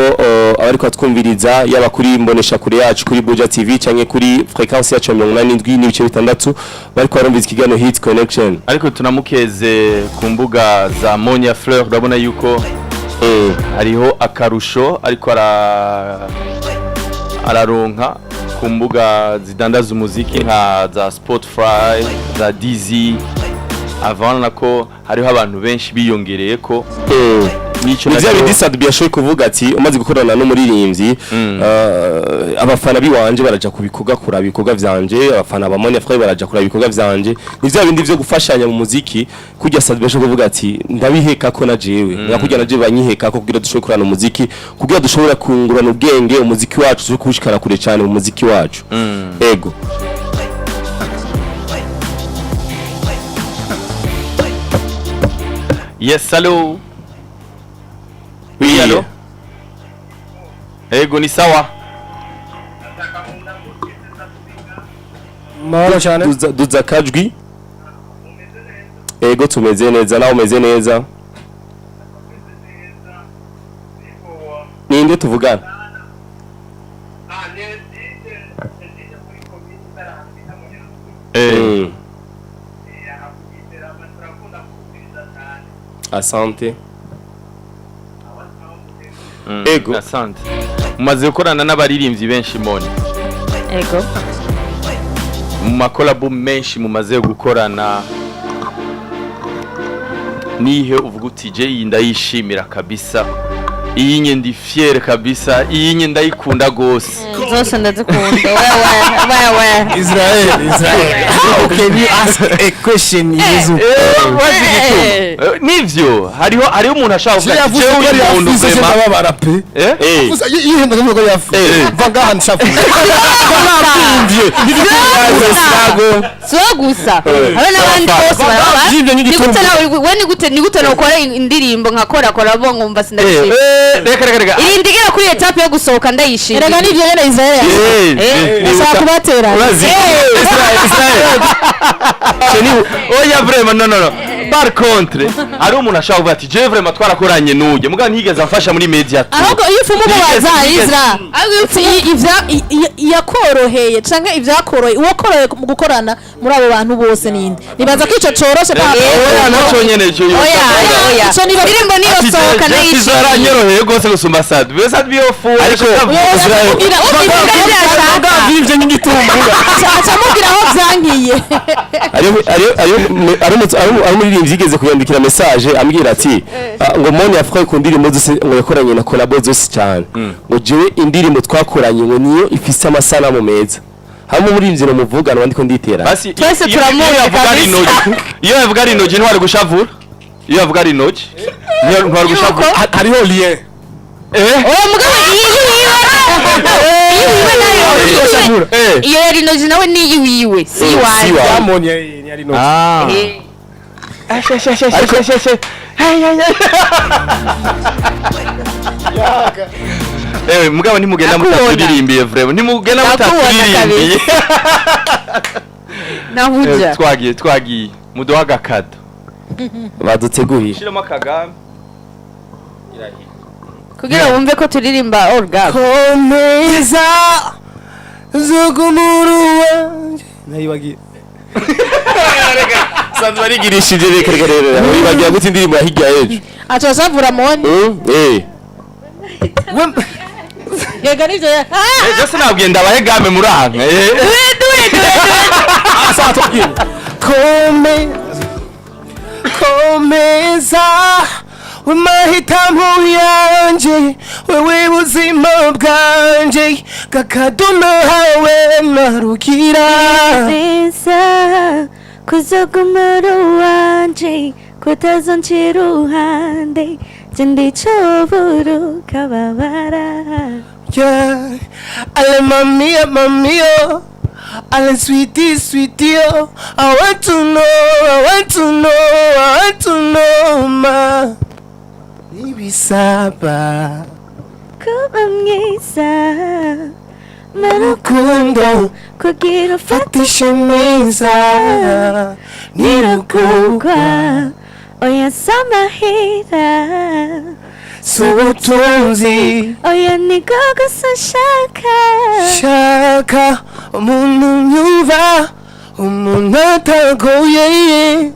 abari kwatwumviriza yaba kuri imboneshakure yacu kuri Buja TV cyangwa kuri frequency yacu 87.6 bari kwarumviza ikiganiro Hit Connection ariko tunamukeze ku mbuga za Monia Fleur urabona yuko hariho akarusho ariko araronka ku mbuga zidandaza umuziki nka za Spotify za Deezy avana ko hariho abantu benshi biyongereye ko nico navyo bidisad byashoye kuvuga ati umaze gukorana n'umuririmbyi abafana biwanje baraja kubikoga kura bikoga vyanje abafana ba Monia Frère baraja kura bikoga vyanje nivyo bindi byo gufashanya mu muziki kujya sad byashoye kuvuga ati ndabiheka ko na jewe nakujya na jewe banyiheka ko kugira dushobore kurana umuziki kugira dushobora kungurana ubwenge umuziki wacu cyo kushikara kure cyane mu muziki wacu ego yes hello oui allô Ego ni sawa. mahoro cyane duza kajwi. Ego tumeze neza nawe umeze neza. Ninde tuvugana? Asante. Ego. Asante. Mumaze gukorana n'abaririmbyi benshi Monia. Ego. Mu makolabo menshi mumaze gukorana. Nihe uvuga uti je iyi ndayishimira kabisa. Iyi nye ndi fier kabisa. Iyi nye ndayikunda gose. Zose ndazikunda. Wewe. Israel can you ask a question Yezu nivyo hariho umuntu ashaka kuvuga yavuze ko yari yafuze ndababara pe yihenda ngo ko yafuze vanga hanshafu so gusa habe n'abandi bose baraba ni gute nokora indirimbo nkakora bo ngumva sindashima reka iyi ndigera kuri etape yo gusohoka ndayishimira erega nivyo nyene Israel ashaka kubatera oya vraiment no par contre ari umuntu ashaka kuvuga ati je vraiment twarakoranye nuje muga ntigeze amfasha muri media ahubwo iyo ufumu mubaza Isra yakoroheye canke ivyakoroheye uwakoroheye mu gukorana muri abo bantu bose ninde nibaza ko ico coroshe pa oya naco nyene cyo oya so niba ndirimbo niyo sohoka ndayishimira nyoroheye gose gusumba sad besa biyofu ariko vivye n'ingitumba acamubwira aho vyankiye ari umuririmbyi yigeze kuyandikira message ambwira ati ngo Monia yafuka ku ndirimbo zose ngo yakoranye na Collab zose cyane ngo jewe indirimbo twakoranye ngo niyo ifise amasanamu meza hamwe umuririmbyi no muvugana wandi ko nditera basi twese turamuye kabisa iyo yavuga ari noje ntwari gushavura iyo yavuga ari noje ntwari gushavura hariho lien oya mugabo iyo yari noje nawe ni iwiwe si wawe Monia yari noje mugabo ntimugenda mutaturimbiye vraiment ntimugenda mutaturimbiye nahuja twagiye muduha agakado baduteguye shiramo akagame kugira wumve ko turirimba orgasm komeza zugumuru wanje nayibagiye sanzwe arigirishije reka rero wibagira gute indirimbo ya hirya ejo acha savura Moni yega nivyo ejo sinabwiye ndabahe game muri aha komeza wemahitamo yanje wewe buzima bwanje kakaduna hawe narukira kuzogumara wanje kutazonchira uruhande chendicho kababara ale mamio ale sweetie I want to know ma nibisaba kuba mwiza marukundo kugira fatisha neza nirukugwa oya samahira subutunzi oya nigogo shaka umuntu nyumva umuntu atagoye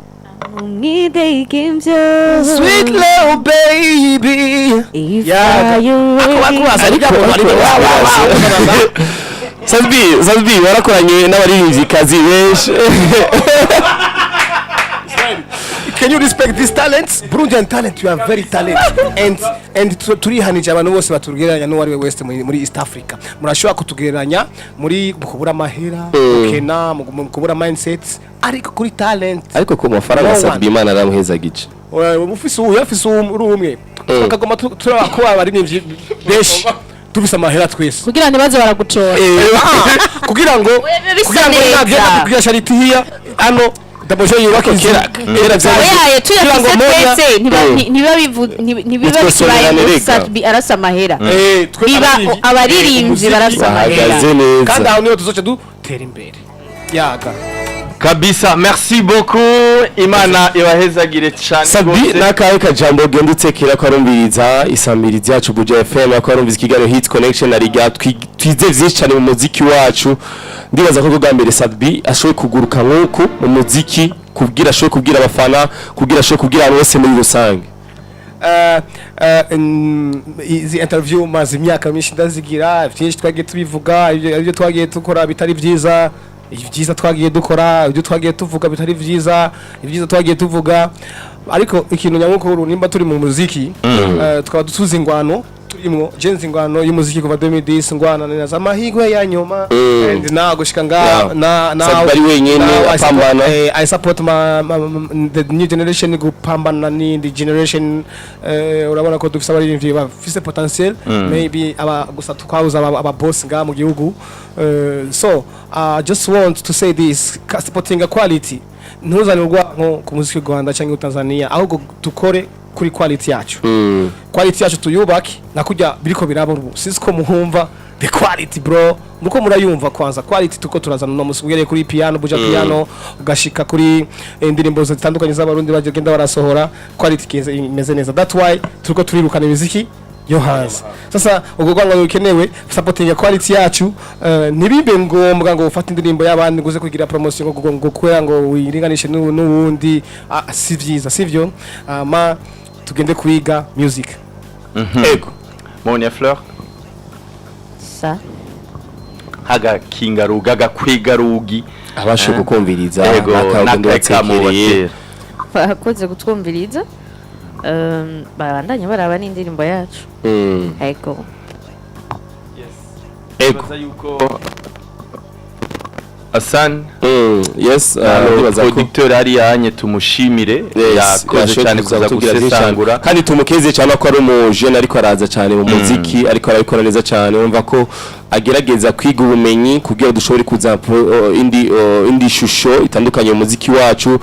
umwidegembyo sweet little baby Salbi warakoranye n'abaririmbyi kazi benshi Can you respect these talents? Burundian talent, you are very talented. And turihanije abantu bose batugereranya no wari west muri East Africa. Murashobora kutugereranya muri kubura mahera, kena, mu kubura mindsets, ariko kuri talent. Ariko ku mafaranga Salbi Imana aramuheza gice. Ufise urumwe. Tukagoma turakuba abaririmbyi benshi. Tubisa mahera twese. kugira ntibaze baragucora. Kugira ngo nagenda kugira charity here ano Damojo yubaka kera oyaye tuyafise twese ntibiba bikibaye Sadbi arasa amahera biba abaririmbyi barasa amahera kandi aho niyo tuzoca dutera imbere yaga kabisa. Merci beaucoup, Imana ibahezagire cyane. Sabi nakaye kajambo genda utekera ko arumviriza isamirizi yacu Buja FM ko arumviriza ikiganiro Hit Connection ari twize vyinshi cyane mu muziki wacu. Ndibaza ko gambere Sabi ashoye kuguruka nkuko mu muziki kubwira ashoye kubwira abafana kubwira ashoye kubwira bose muri rusange. Izi interview maze imyaka myinshi ndazigira byinshi twagiye tubivuga ibyo twagiye dukora bitari byiza ibyiza twagiye dukora ibyo twagiye tuvuga bitari byiza ibyiza twagiye tuvuga ariko ikintu nyamukuru nimba turi mu muziki twaba dutuze ingwano turimo jenzi ingwano y'umuziki kuva 2010 ngwana na amahigwe ya nyuma and now gushika na bari wenyene apambana I support the new generation gupambana n'indi generation urabona ko dufise abaririmbyi bafise potentiel maybe aba gusa tukauza aba boss nga mu gihugu so I just want to say this supporting a quality ntuzanirwa nko ku muziki w'u Rwanda cyangwa Tanzania ahubwo dukore kuri quality yacu quality yacu tuyubake nakujya biriko birabo sisiko muhumva the quality bro muko murayumva kwanza quality tuko turazana no musubwere kuri piano buja piano ugashika kuri indirimbo zitandukanye z'abarundi bagenda barasohora quality keze imeze neza that's why turiko turirukana imiziki yo hanze sasa ubwo rwanga rukenewe supporting ya quality yacu nibibe ngombwa ngo ufate indirimbo y'abandi nguze kugira promotion ngo kwera ngo wiringanishe n'uwundi si vyiza sivyo ma tugende kwiga music ego Monia Fleur sa haga kingaruga gakwigarugi abashe gukumviriza nakagende bakoze gutwumviriza barandanye baraba n'indirimbo yacu ego ego yuko Hassan yes producteur ari yanye tumushimire yakoze cyane kuza gusesangura kandi tumukeze cyane ko ari umujene ariko araza cyane mu muziki ariko arabikora neza cyane urumva ko agerageza kwiga ubumenyi kugira dushobore kuza indi shusho itandukanye mu muziki wacu